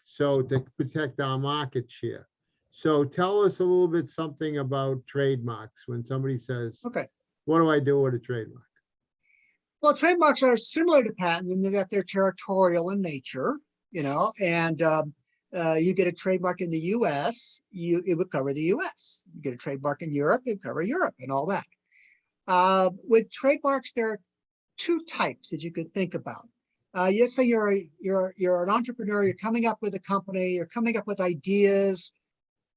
A: So to protect our market share. So tell us a little bit something about trademarks when somebody says,
B: Okay.
A: What do I do with a trademark?
B: Well, trademarks are similar to patent in that they're territorial in nature, and you get a trademark in the US, it would cover the US. You get a trademark in Europe, it would cover Europe and all that. With trademarks, there are two types that you could think about. Let's say you're an entrepreneur, you're coming up with a company, you're coming up with ideas,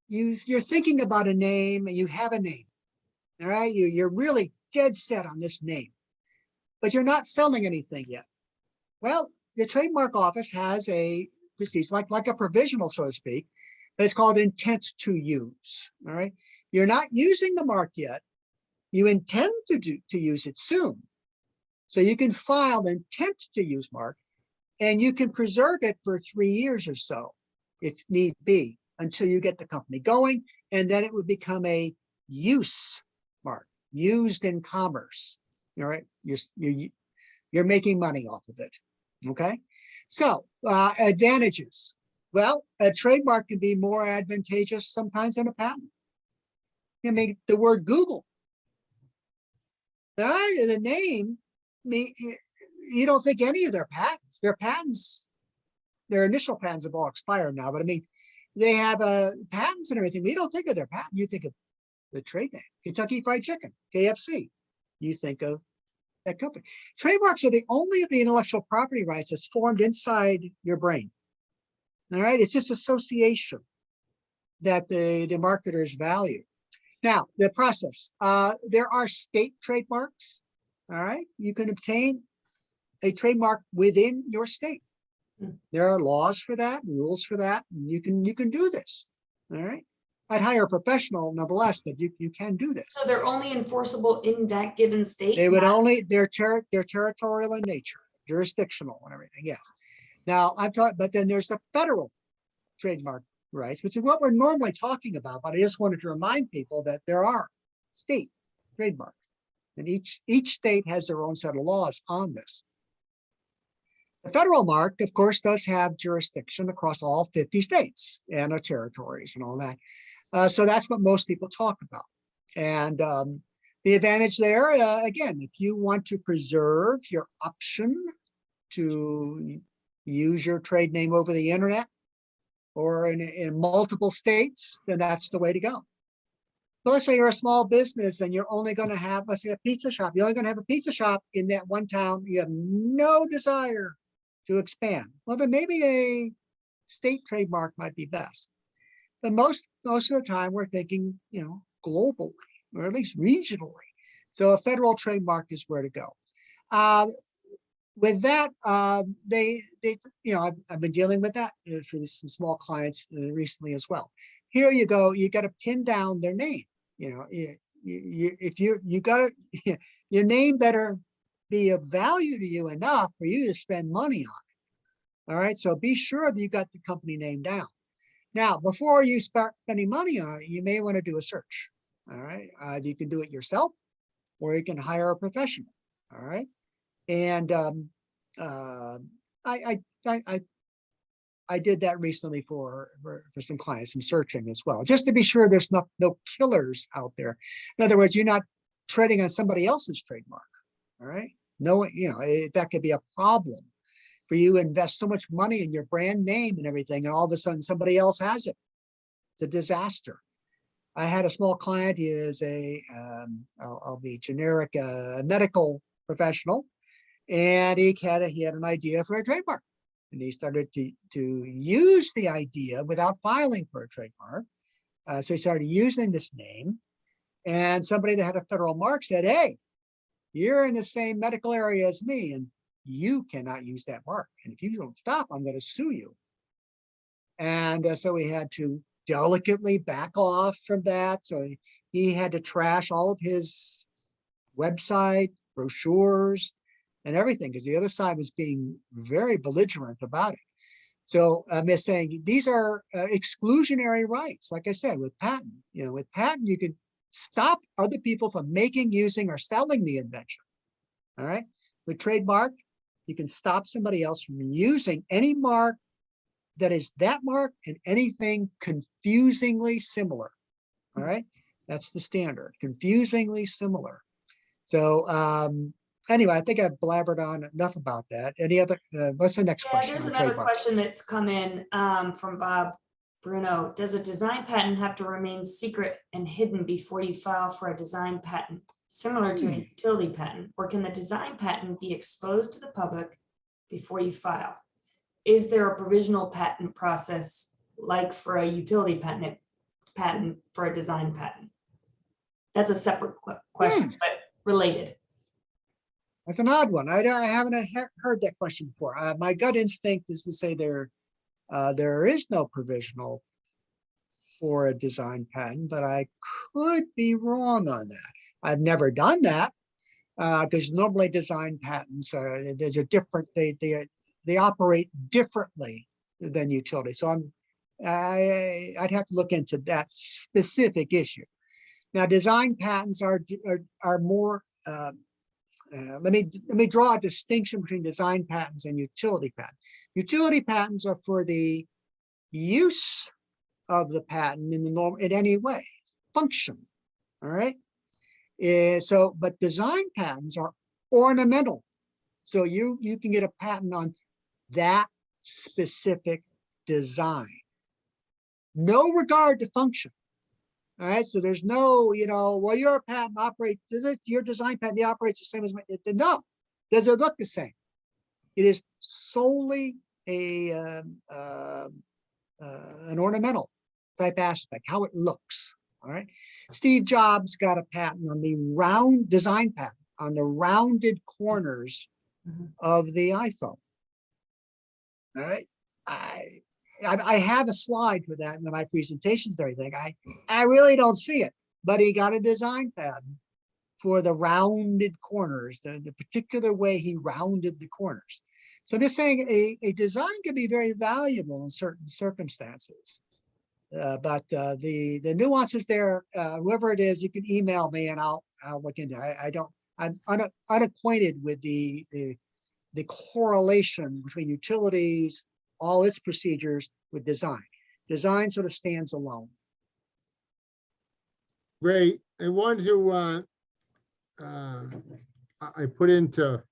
B: you're thinking about a name, and you have a name. All right, you're really dead set on this name, but you're not selling anything yet. Well, the trademark office has a procedure, like a provisional, so to speak, but it's called intent to use. All right, you're not using the mark yet. You intend to use it soon. So you can file an intent to use mark, and you can preserve it for 3 years or so, if need be, until you get the company going, and then it would become a use mark, used in commerce. All right, you're making money off of it. Okay, so advantages. Well, a trademark can be more advantageous sometimes than a patent. You make the word Google. The name, you don't think any of their patents. Their initial patents have all expired now, but I mean, they have patents and everything. We don't think of their patent. You think of the trade name, Kentucky Fried Chicken, KFC. You think of that company. Trademarks are the only of the intellectual property rights that's formed inside your brain. All right, it's just association that the marketers value. Now, the process. There are state trademarks. All right, you can obtain a trademark within your state. There are laws for that, rules for that, and you can do this. All right, I'd hire a professional nonetheless, but you can do this.
D: So they're only enforceable in that given state?
B: They would they're territorial in nature, jurisdictional and everything, yes. Now, but then there's the federal trademark rights, which is what we're normally talking about, but I just wanted to remind people that there are state trademarks, and each state has their own set of laws on this. The federal mark, of course, does have jurisdiction across all 50 states and our territories and all that. So that's what most people talk about. And the advantage there, again, if you want to preserve your option to use your trade name over the internet or in multiple states, then that's the way to go. But let's say you're a small business and you're only going to have, let's say, a pizza shop. You're only going to have a pizza shop in that one town. You have no desire to expand. Well, then maybe a state trademark might be best. But most of the time, we're thinking, globally, or at least regionally. So a federal trademark is where to go. With that, I've been dealing with that for some small clients recently as well. Here you go. You got to pin down their name. If you got to, your name better be of value to you enough for you to spend money on it. All right. So be sure that you got the company name down. Now, before you start spending money on it, you may want to do a search. All right. You can do it yourself, or you can hire a professional. All right. And I did that recently for some clients, some searching as well, just to be sure there's no killers out there. In other words, you're not treading on somebody else's trademark. All right. No, that could be a problem for you to invest so much money in your brand name and everything, and all of a sudden somebody else has it. It's a disaster. I had a small client. He is I'll be generic, medical professional, and he had an idea for a trademark, and he started to use the idea without filing for a trademark. So he started using this name, and somebody that had a federal mark said, "Hey, you're in the same medical area as me, and you cannot use that mark. And if you don't stop, I'm going to sue you." And so we had to delicately back off from that. So he had to trash all of his website, brochures, and everything, because the other side was being very belligerent about it. So I'm just saying these are exclusionary rights. Like I said, with patent, with patent, you can stop other people from making, using, or selling the invention. All right. With trademark, you can stop somebody else from using any mark that is that mark and anything confusingly similar. All right. That's the standard, confusingly similar. So anyway, I think I've blabbered on enough about that. Any other, what's the next question?
D: There's
B: on
D: another
B: trademark?
D: question that's come in from Bob Bruno. Does a design patent have to remain secret and hidden before you file for a design patent, similar to a utility patent, or can the design patent be exposed to the public before you file? Is there a provisional patent process like for a utility patent for a design patent? That's a separate question, but related.
B: That's an odd one. I haven't heard that question before. My gut instinct is to say there is no provisional for a design patent, but I could be wrong on that. I've never done that because normally design patents there's a different, they operate differently than utility. So I'd have to look into that specific issue. Now, design patents are more. Let me draw a distinction between design patents and utility patents. Utility patents are for the use of the patent in any way, function. All right. But design patents are ornamental. So you can get a patent on that specific design. No regard to function. All right, so there's no, well, your patent operates, your design patent operates the same as no. Does it look the same? It is solely an ornamental type aspect, how it looks. All right. Steve Jobs got a patent on the design patent on the rounded corners of the iPhone. All right. I have a slide for that in my presentations and everything. I really don't see it, but he got a design patent for the rounded corners, the particular way he rounded the corners. So I'm just saying a design can be very valuable in certain circumstances. But the nuances there, whoever it is, you can email me and I'll look into it. I'm unacquainted with the correlation between utilities, all its procedures with design. Design sort of stands alone.
A: Ray, I wanted to, I put into,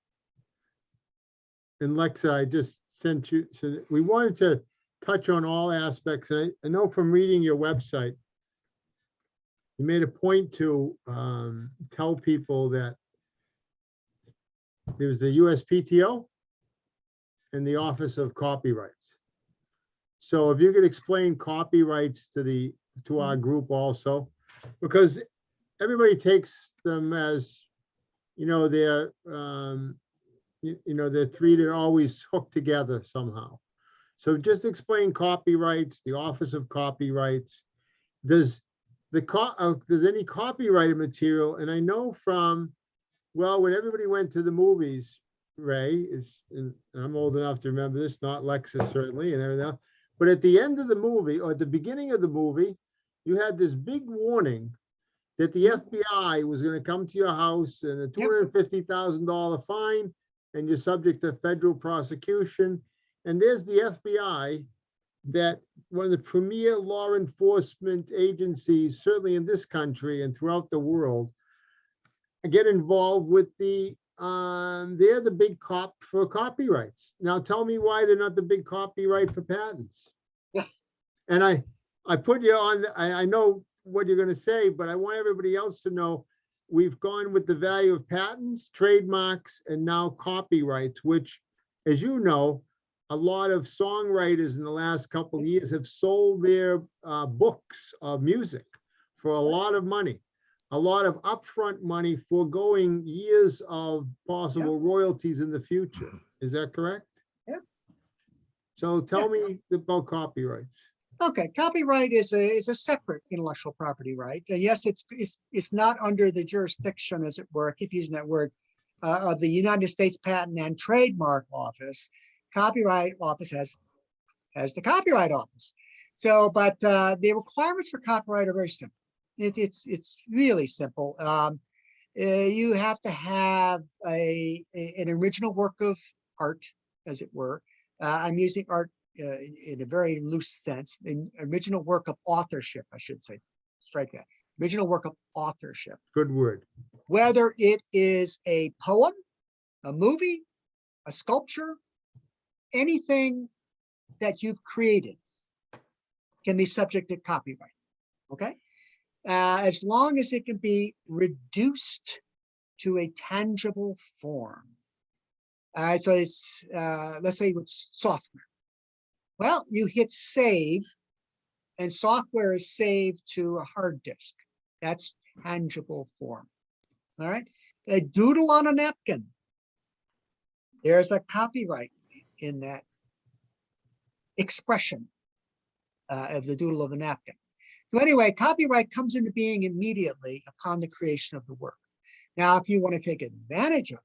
A: in Lexa, I just sent you, so we wanted to touch on all aspects. And I know from reading your website, you made a point to tell people that there's the USPTO and the Office of Copyrights. So if you could explain copyrights to our group also, because everybody takes them as, they're they're three that are always hooked together somehow. So just explain copyrights, the Office of Copyrights. Does any copyrighted material? And I know from, well, when everybody went to the movies, Ray and I'm old enough to remember this, not Lexus certainly and everything else. But at the end of the movie or at the beginning of the movie, you had this big warning that the FBI was gonna come to your house and a $250,000 fine, and you're subject to federal prosecution. And there's the FBI, that one of the premier law enforcement agencies, certainly in this country and throughout the world, get involved with they're the big cop for copyrights. Now tell me why they're not the big copyright for patents.
B: Yeah.
A: And I put you on, I know what you're gonna say, but I want everybody else to know, we've gone with the value of patents, trademarks, and now copyrights, which, as you know, a lot of songwriters in the last couple of years have sold their books of music for a lot of money, a lot of upfront money, foregoing years of possible royalties in the future. Is that correct?
B: Yeah.
A: So tell me about copyrights.
B: Okay, copyright is a separate intellectual property right. Yes, it's not under the jurisdiction, as it were, I keep using that word, of the United States Patent and Trademark Office. Copyright Office has the Copyright Office. So, but the requirements for copyright are very simple. It's really simple. You have to have an original work of art, as it were. I'm using art in a very loose sense, an original work of authorship, I should say. Strike that. Original work of authorship.
A: Good word.
B: Whether it is a poem, a movie, a sculpture, anything that you've created can be subject to copyright. Okay, as long as it can be reduced to a tangible form. All right, so it's let's say it's software. Well, you hit save, and software is saved to a hard disk. That's tangible form. All right, a doodle on a napkin. There's a copyright in that expression of the doodle of the napkin. So anyway, copyright comes into being immediately upon the creation of the work. Now, if you want to take advantage of it,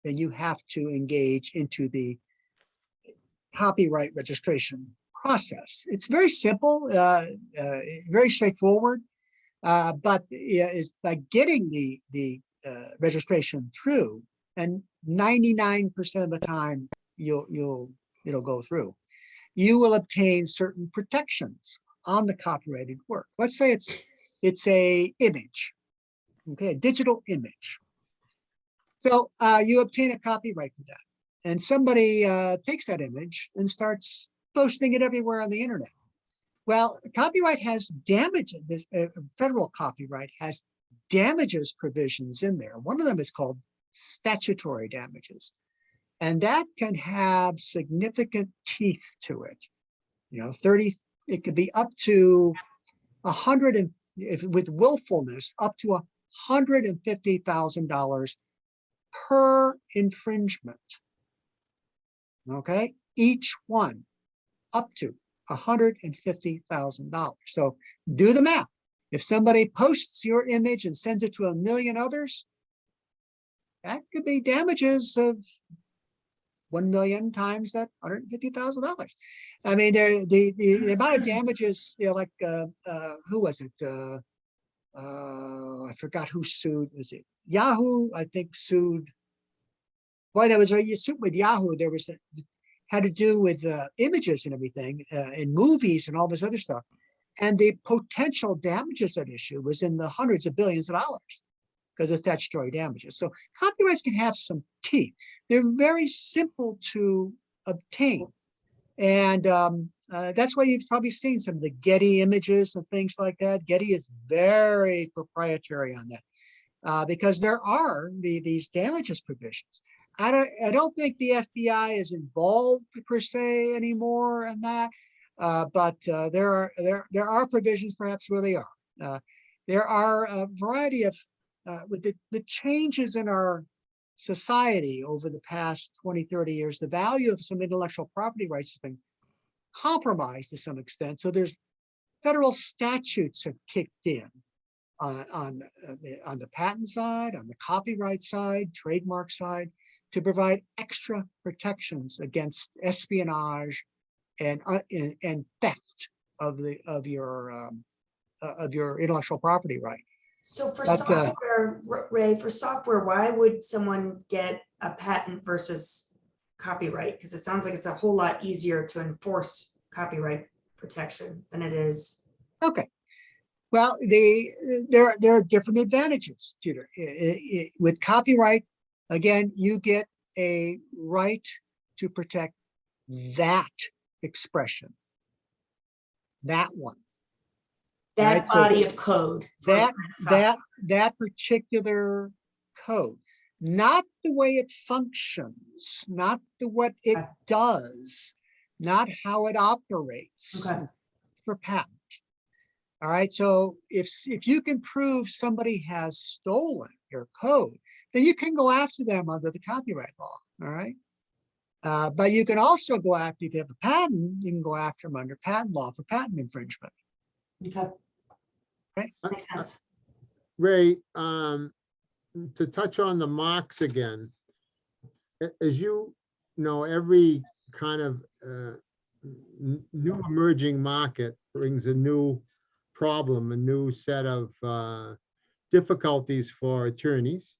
B: then you have to engage into the copyright registration process. It's very simple, very straightforward, but is by getting the registration through, and 99% of the time it'll go through, you will obtain certain protections on the copyrighted work. Let's say it's a image, okay, a digital image. So you obtain a copyright for that, and somebody takes that image and starts posting it everywhere on the internet. Well, copyright has damages. This federal copyright has damages provisions in there. One of them is called statutory damages, and that can have significant teeth to it. You know, it could be up to 100, and if with willfulness, up to $150,000 per infringement. Okay, each one up to $150,000. So do the math. If somebody posts your image and sends it to a million others, that could be damages of 1 million times that $150,000. I mean, the amount of damages, you know, like who was it? I forgot who sued. Was it Yahoo? I think sued. Well, there was a suit with Yahoo. There was had to do with images and everything, and movies and all this other stuff. And the potential damages at issue was in the hundreds of billions of dollars because of statutory damages. So copyrights can have some teeth. They're very simple to obtain. And that's why you've probably seen some of the Getty images and things like that. Getty is very proprietary on that because there are these damages provisions. I don't think the FBI is involved per se anymore in that, but there are provisions perhaps where they are. There are a variety of with the changes in our society over the past 20, 30 years, the value of some intellectual property rights has been compromised to some extent. So there's federal statutes have kicked in on the patent side, on the copyright side, trademark side, to provide extra protections against espionage and theft of your intellectual property right.
D: So for
B: But,
D: software, Ray, for software, why would someone get a patent versus copyright? Because it sounds like it's a whole lot easier to enforce copyright protection than it is.
B: Okay. Well, there are different advantages, Tudor. With copyright, again, you get a right to protect that expression. That one.
D: That
B: Right, so
D: body of code. for software.
B: That particular code, not the way it functions, not what it
D: Okay.
B: does, not how it operates
D: Okay.
B: for patent. All right, so if you can prove somebody has stolen your code, then you can go after them under the copyright law. All right. But you can also go after, if you have a patent, you can go after them under patent law for patent infringement.
D: Okay.
B: Right.
D: Makes sense.
A: Ray, to touch on the marks again, as you know, every kind of new emerging market brings a new problem, a new set of difficulties for attorneys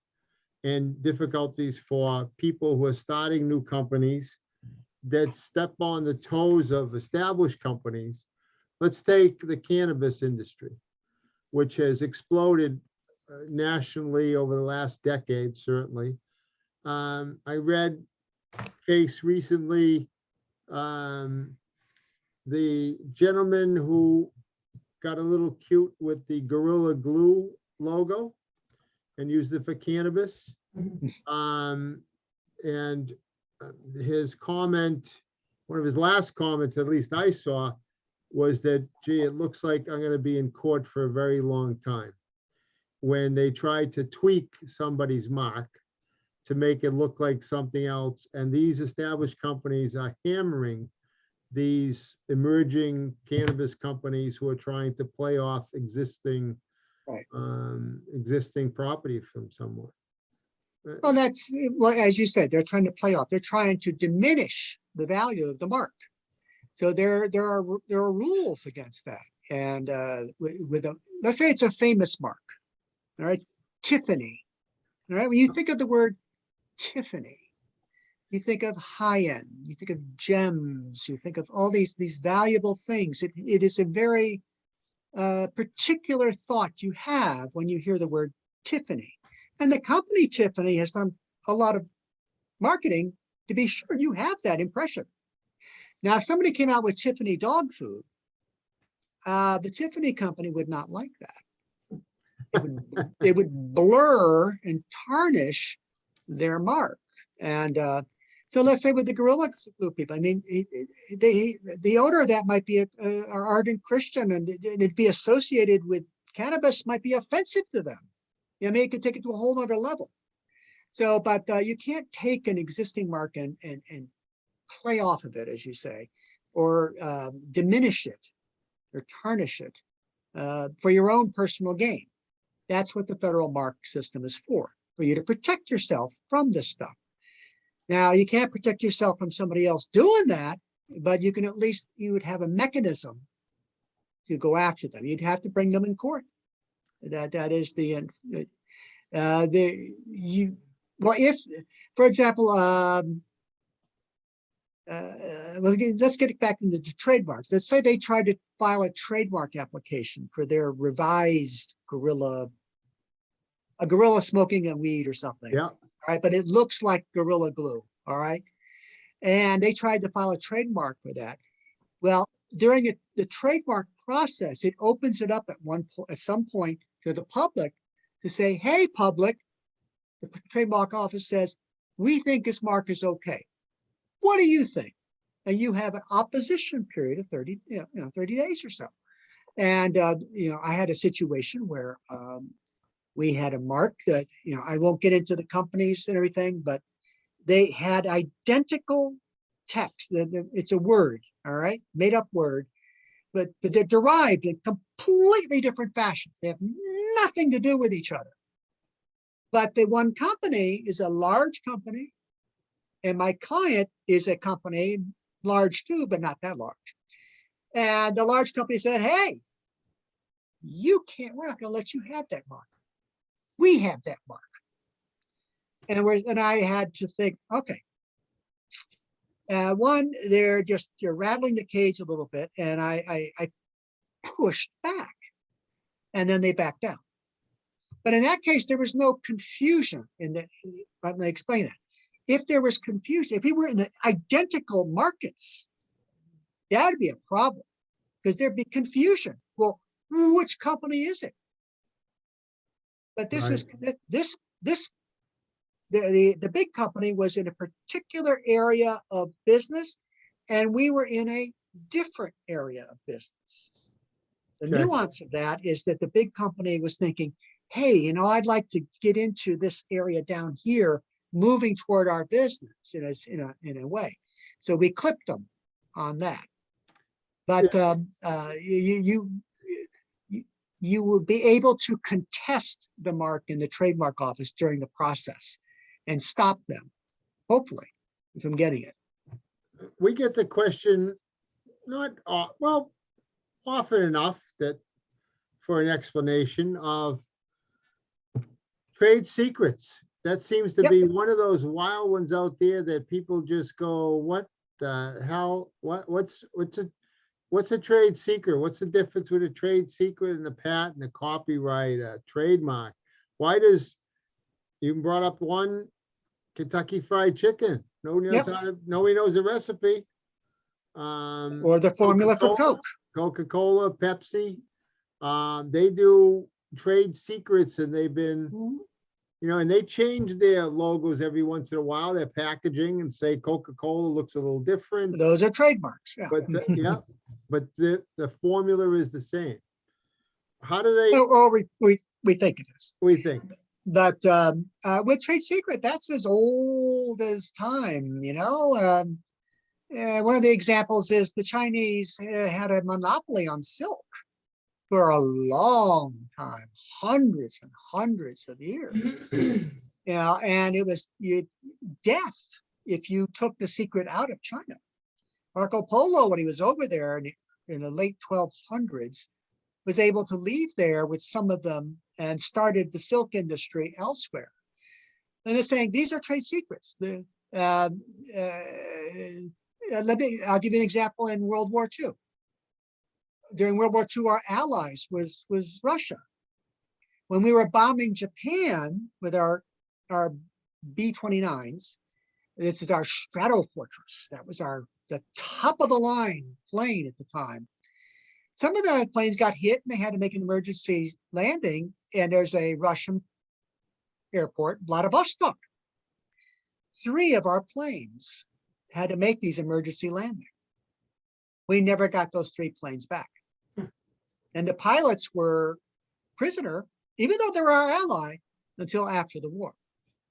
A: and difficulties for people who are starting new companies that step on the toes of established companies. Let's take the cannabis industry, which has exploded nationally over the last decade, certainly. I read a case recently, the gentleman who got a little cute with the Gorilla Glue logo and used it for cannabis.
D: Mhm.
A: And his comment, one of his last comments, at least I saw, was that, gee, it looks like I'm going to be in court for a very long time. When they tried to tweak somebody's mark to make it look like something else. And these established companies are hammering these emerging cannabis companies who are trying to play off existing
B: Right.
A: existing property from someone.
B: Well, that's, well, as you said, they're trying to play off. They're trying to diminish the value of the mark. So there are rules against that. And with a, let's say it's a famous mark, all right, Tiffany. All right, when you think of the word Tiffany, you think of high end, you think of gems, you think of all these valuable things. It is a very particular thought you have when you hear the word Tiffany. And the company Tiffany has done a lot of marketing to be sure you have that impression. Now, if somebody came out with Tiffany dog food, the Tiffany company would not like that. It would blur and tarnish their mark. And so let's say with the Gorilla Glue people, I mean, the owner of that might be an ardent Christian, and it'd be associated with cannabis might be offensive to them. You know, it could take it to a whole other level. So, but you can't take an existing mark and play off of it, as you say, or diminish it or tarnish it for your own personal gain. That's what the federal mark system is for you to protect yourself from this stuff. Now, you can't protect yourself from somebody else doing that, but you can at least, you would have a mechanism to go after them. You'd have to bring them in court. That is the well, if, for example, well, let's get it back into the trademarks. Let's say they tried to file a trademark application for their revised gorilla, a gorilla smoking a weed or something.
A: Yeah.
B: All right, but it looks like Gorilla Glue. All right, and they tried to file a trademark for that. Well, during the trademark process, it opens it up at some point to the public to say, "Hey, public," the trademark office says, "We think this mark is okay. What do you think?" And you have an opposition period of 30 days or so. And I had a situation where we had a mark that, I won't get into the companies and everything, but they had identical text. It's a word, all right, made up word, but they're derived in completely different fashions. They have nothing to do with each other. But the one company is a large company, and my client is a company, large too, but not that large. And the large company said, "Hey, we're not going to let you have that mark. We have that mark. And I had to think, okay. One, you're rattling the cage a little bit, and I pushed back, and then they backed down. But in that case, there was no confusion in that. Let me explain that. If there was confusion, if we were in the identical markets, that'd be a problem, because there'd be confusion. Well, which company is it? But this was the big company was in a particular area of business, and we were in a different area of business. The
A: Okay.
B: nuance of that is that the big company was thinking, hey, I'd like to get into this area down here, moving toward our business in a way. So we clipped them on that. But you will be able to contest the mark in the trademark office during the process and stop them, hopefully, from getting it.
A: We get the question, well, often enough that for an explanation of trade secrets. That seems to
B: Yep.
A: be one of those wild ones out there that people just go, what the hell? What's a trade secret? What's the difference with a trade secret and a patent, a copyright, a trademark? Why does, you brought up one, Kentucky Fried Chicken. Nobody knows
B: Yep.
A: nobody knows the recipe.
B: Or the formula for
A: Coca-Cola,
B: Coke.
A: Coca-Cola, Pepsi. They do trade secrets, and they've been, and they change their logos every once in a while, their packaging, and say Coca-Cola looks a little different.
B: Those are trademarks. Yeah.
A: But but the formula is the same. How do they?
B: Or we think it is.
A: We think.
B: But with trade secret, that's as old as time. One of the examples is the Chinese had a monopoly on silk for a long time, hundreds and hundreds of years. And it was death if you took the secret out of China. Marco Polo, when he was over there in the late 1200s, was able to leave there with some of them and started the silk industry elsewhere. And they're saying these are trade secrets. I'll give you an example in World War II. During World War II, our allies was Russia. When we were bombing Japan with our B-29s, this is our Stratofortress. That was the top of the line plane at the time. Some of the planes got hit and they had to make an emergency landing. And there's a Russian airport, Vladivostok. 3 of our planes had to make these emergency landings. We never got those 3 planes back. And the pilots were prisoner, even though they were our ally, until after the war.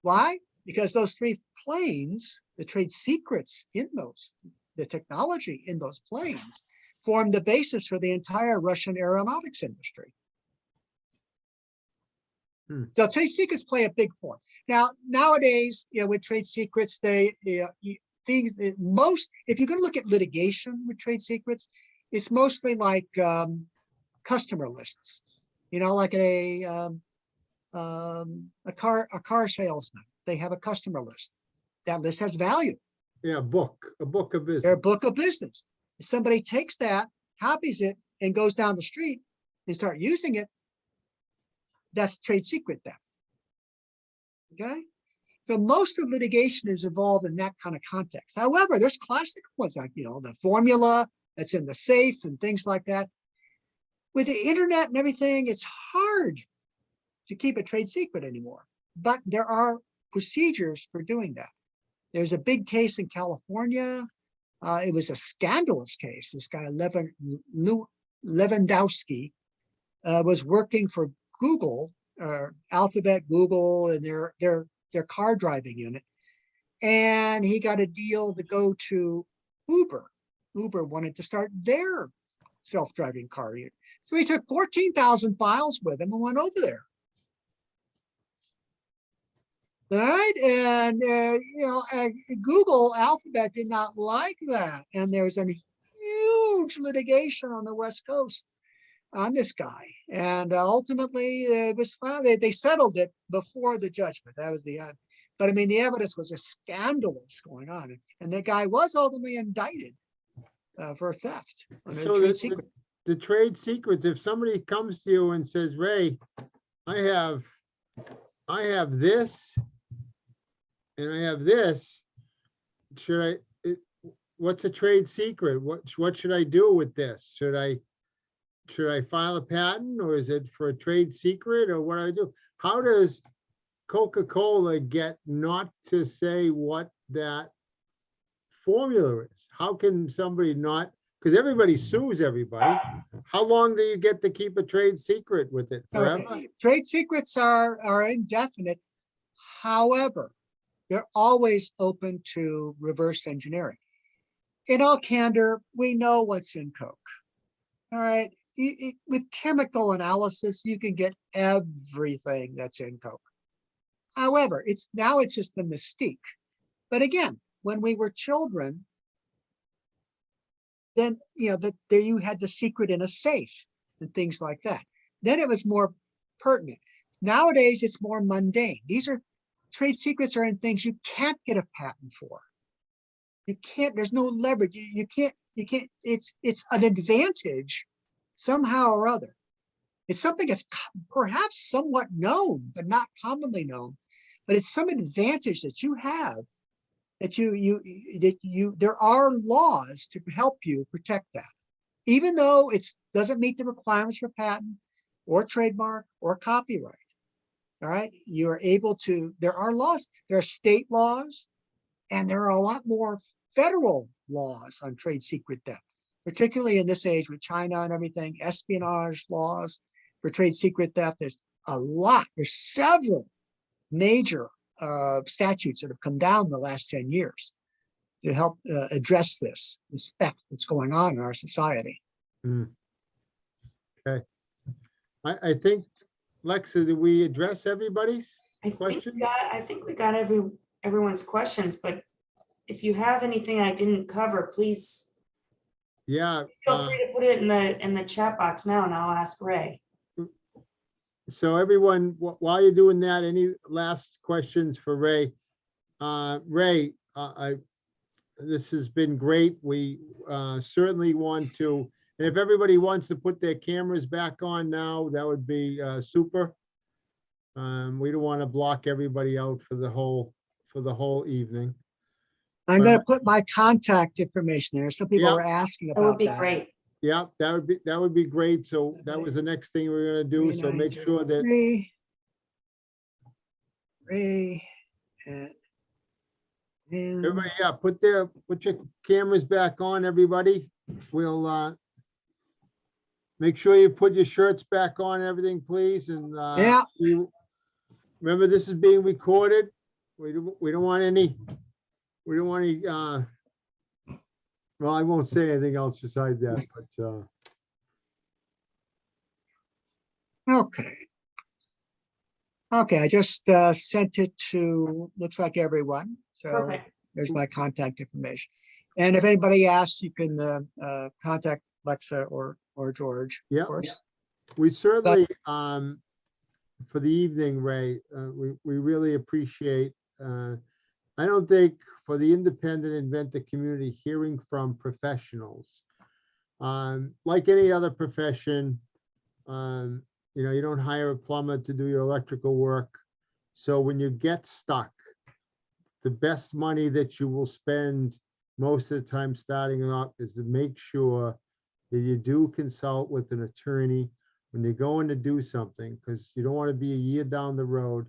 B: Why? Because those 3 planes, the trade secrets in those, the technology in those planes, formed the basis for the entire Russian aeronautics industry. So trade secrets play a big part. Now, nowadays, with trade secrets, if you're going to look at litigation with trade secrets, it's mostly like customer lists. Like a car salesman. They have a customer list. That list has value.
A: Yeah, a book of business.
B: Their book of business. If somebody takes that, copies it, and goes down the street and start using it, that's trade secret theft. Okay? So most of litigation is involved in that kind of context. However, there's classic ones like, the formula that's in the safe and things like that. With the internet and everything, it's hard to keep a trade secret anymore. But there are procedures for doing that. There's a big case in California. It was a scandalous case. This guy, Lewandowski, was working for Google, or Alphabet, Google, and their car driving unit. And he got a deal to go to Uber. Uber wanted to start their self-driving car unit. So he took 14,000 files with him and went over there. All right, and Google, Alphabet did not like that, and there's a huge litigation on the West Coast on this guy. And ultimately, it was found they settled it before the judgment. That was the end. But I mean, the evidence was just scandalous going on. And the guy was ultimately indicted for theft under
A: So
B: trade secret.
A: the trade secrets, if somebody comes to you and says, Ray, I have this and I have this, what's a trade secret? What should I do with this? Should I file a patent, or is it for a trade secret, or what do I do? How does Coca-Cola get not to say what that formula is? How can somebody not, because everybody sues everybody. How long do you get to keep a trade secret with it? Forever?
B: Okay, trade secrets are indefinite. However, they're always open to reverse engineering. In all candor, we know what's in Coke. All right. With chemical analysis, you can get everything that's in Coke. However, it's just the mystique. But again, when we were children, then there you had the secret in a safe and things like that. Then it was more pertinent. Nowadays, it's more mundane. These are trade secrets are in things you can't get a patent for. You can't. There's no leverage. You can't. It's an advantage somehow or other. It's something that's perhaps somewhat known, but not commonly known. But it's some advantage that you have that there are laws to help you protect that. Even though it doesn't meet the requirements for patent or trademark or copyright. All right. You are able to, there are laws, there are state laws, and there are a lot more federal laws on trade secret theft, particularly in this age with China and everything, espionage laws for trade secret theft. There's a lot, there's several major statutes that have come down in the last 10 years to help address this theft that's going on in our society.
A: Okay. I think, Lexa, did we address everybody's questions?
D: I think we got everyone's questions, but if you have anything I didn't cover, please
A: Yeah.
D: feel free to put it in the chat box now, and I'll ask Ray.
A: So everyone, while you're doing that, any last questions for Ray? Ray, this has been great. We certainly want to, and if everybody wants to put their cameras back on now, that would be super. We don't want to block everybody out for the whole evening.
B: I'm going to put my contact information there. Some people were asking
D: That would
B: about
D: be
B: that.
D: great.
A: Yeah, that would be great. So that was the next thing we were gonna do. So make sure that
B: 3903 and
A: everybody, yeah, put your cameras back on, everybody. We'll make sure you put your shirts back on and everything, please. And remember, this is being recorded. We don't want any well, I won't say anything else besides that, but
B: okay, I just sent it to, looks like everyone. So
D: Perfect.
B: there's my contact information. And if anybody asks, you can contact Lexa or George,
A: yeah,
B: of course.
A: we certainly, for the evening, Ray, we really appreciate, I don't think for the independent inventor community, hearing from professionals, like any other profession, you don't hire a plumber to do your electrical work. So when you get stuck, the best money that you will spend most of the time starting up is to make sure that you do consult with an attorney when you're going to do something, because you don't want to be a year down the road.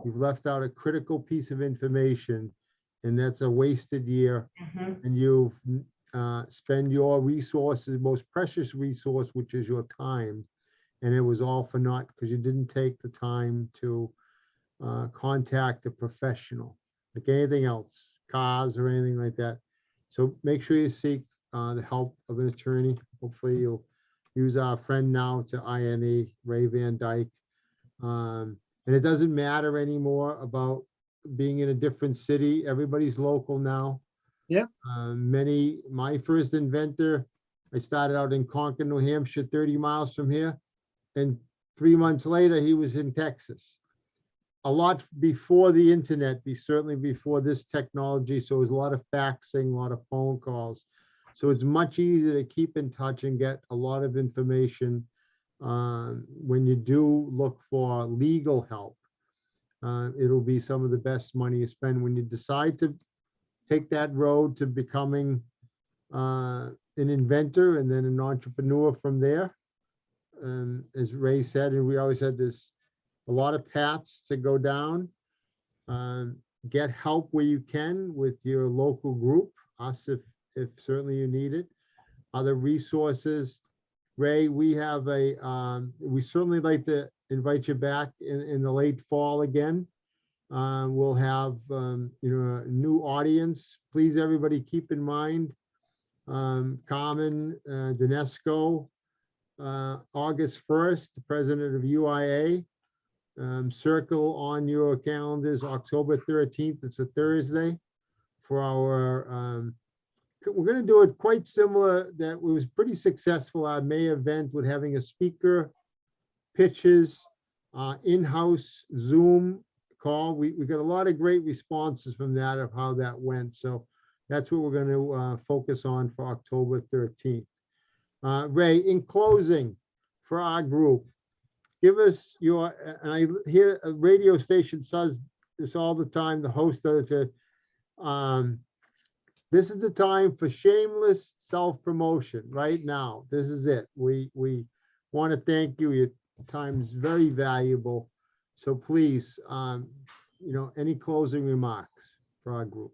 A: You've left out a critical piece of information, and that's a wasted year. And you've spend your resources, most precious resource, which is your time. And it was all for naught because you didn't take the time to contact a professional, like anything else, cars or anything like that. So make sure you seek the help of an attorney. Hopefully you'll use our friend now to INE, Ray Van Dyke. And it doesn't matter anymore about being in a different city. Everybody's local now.
B: Yeah.
A: My first inventor I started out in Concord, New Hampshire, 30 miles from here. And 3 months later, he was in Texas. A lot before the internet, certainly before this technology. So it was a lot of faxing, a lot of phone calls. So it's much easier to keep in touch and get a lot of information when you do look for legal help. It'll be some of the best money you spend when you decide to take that road to becoming an inventor and then an entrepreneur from there. As Ray said, and we always said, there's a lot of paths to go down. Get help where you can with your local group, us if certainly you need it. Other resources. Ray, we have we certainly like to invite you back in the late fall again. We'll have, a new audience. Please, everybody, keep in mind, Carmen Dinesco, August 1st, the president of UIA. Circle on your calendars, October 13th, it's a Thursday, for our, we're going to do it quite similar, that was pretty successful, our May event, with having a speaker, pitches, in-house Zoom call. We got a lot of great responses from that, of how that went. So that's what we're going to focus on for October 13th. Ray, in closing, for our group, give us your, and I hear a radio station says this all the time, the host of it, this is the time for shameless self-promotion right now. This is it. We want to thank you. Your time is very valuable. So please, any closing remarks for our group?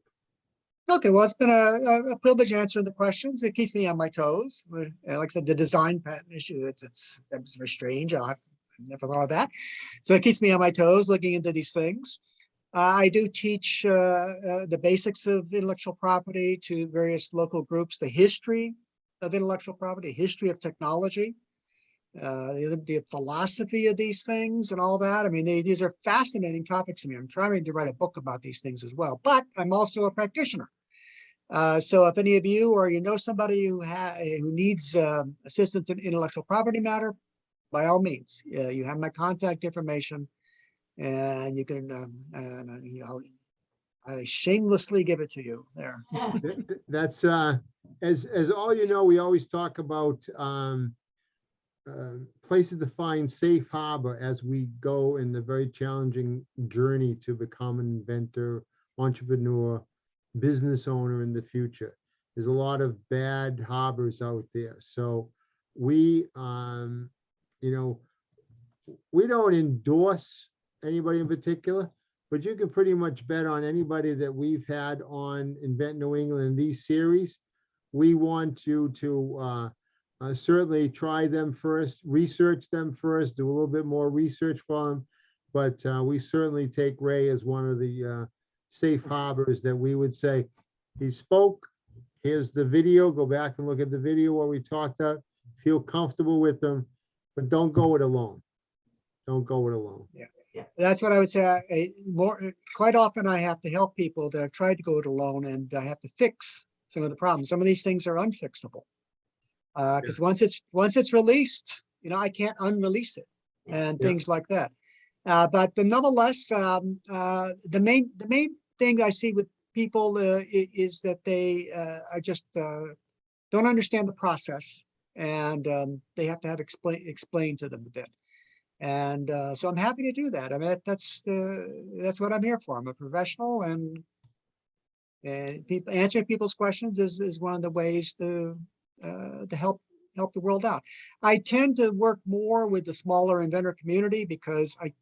B: Okay, well, it's been a privilege answering the questions. It keeps me on my toes. Like I said, the design patent issue, it's very strange. I've never thought of that. So it keeps me on my toes looking into these things. I do teach the basics of intellectual property to various local groups, the history of intellectual property, history of technology, the philosophy of these things and all that. I mean, these are fascinating topics to me. I'm trying to write a book about these things as well, but I'm also a practitioner. So if any of you or you know somebody who needs assistance in intellectual property matter, by all means, you have my contact information, and you can, I shamelessly give it to you there.
A: That's as all you know, we always talk about places to find safe harbor as we go in the very challenging journey to become an inventor, entrepreneur, business owner in the future. There's a lot of bad harbors out there. So we, we don't endorse anybody in particular, but you can pretty much bet on anybody that we've had on Invent New England in these series. We want you to certainly try them first, research them first, do a little bit more research for them. But we certainly take Ray as one of the safe harbors that we would say, he spoke, here's the video, go back and look at the video where we talked about, feel comfortable with them, but don't go it alone. Don't go it alone.
B: Yeah. That's what I would say. Quite often I have to help people that have tried to go it alone, and I have to fix some of the problems. Some of these things are unfixable. Because once it's released, I can't unrelease it, and things like that. But nonetheless, the main thing I see with people is that they are just don't understand the process, and they have to have explained to them a bit. And so I'm happy to do that. I mean, that's what I'm here for. I'm a professional, and answering people's questions is one of the ways to help the world out. I tend to work more with the smaller inventor community because I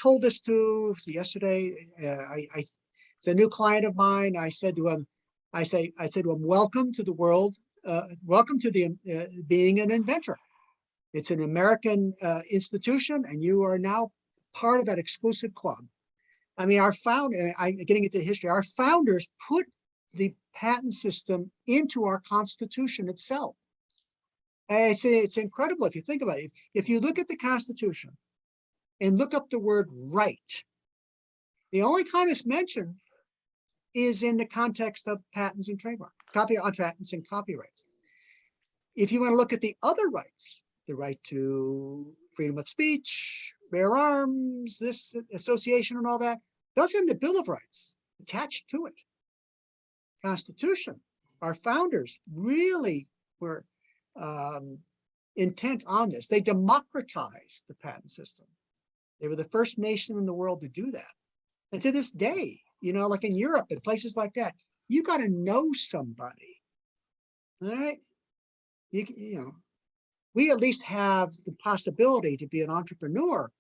B: told this to yesterday. It's a new client of mine. I said to him, welcome to the world. Welcome to being an inventor. It's an American institution, and you are now part of that exclusive club. I mean, getting into history, our founders put the patent system into our Constitution itself. It's incredible if you think about it. If you look at the Constitution and look up the word right, the only time it's mentioned is in the context of patents and trademark. on patents and copyrights. If you want to look at the other rights, the right to freedom of speech, bear arms, this association and all that, those are in the Bill of Rights attached to it. Constitution, our founders really were intent on this. They democratized the patent system. They were the first nation in the world to do that. And to this day, you know, like in Europe and places like that, you got to know somebody. All right. You know, we at least have the possibility to be an entrepreneur,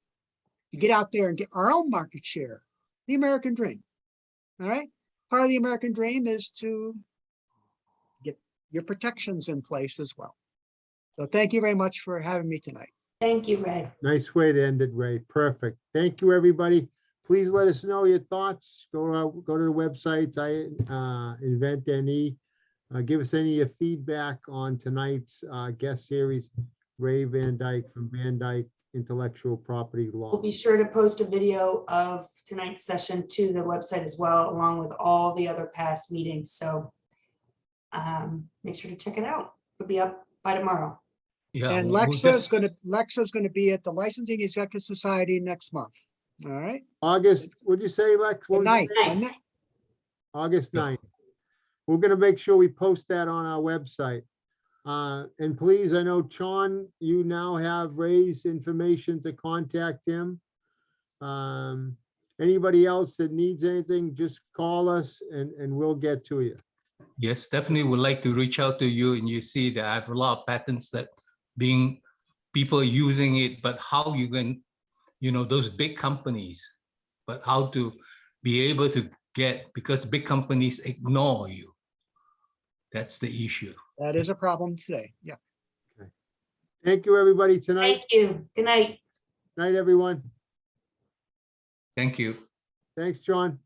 B: to get out there and get our own market share. The American dream. All right. Part of the American dream is to get your protections in place as well. So thank you very much for having me tonight.
D: Thank you, Ray.
A: Nice way to end it, Ray. Perfect. Thank you, everybody. Please let us know your thoughts. Go to the websites, Invent NE. Give us any feedback on tonight's guest series, Ray Van Dyke from Van Dyke Intellectual Property
D: We'll
A: Law.
D: be sure to post a video of tonight's session to the website as well, along with all the other past meetings. So make sure to check it out. It'll be up by tomorrow.
C: Yeah,
B: And
C: we'll
B: Lexa's
C: just-
B: going to be at the Licensing Executive Society next month. All right.
A: August, what'd you say, Lex? What
B: The
A: was it?
B: 9th.
D: Ninth.
B: wasn't it?
A: August
C: Yeah.
A: 9th. We're gonna make sure we post that on our website. And please, I know, Sean, you now have Ray's information to contact him. Anybody else that needs anything, just call us and we'll get to you.
C: Yes, definitely would like to reach out to you, and you see that I have a lot of patents that being people using it, but how you can, you know, those big companies, but how to be able to get, because big companies ignore you. That's the issue.
B: That is a problem today. Yeah.
A: Thank you, everybody, tonight.
D: Thank you. Good night.
A: Night, everyone.
C: Thank you.
A: Thanks, John.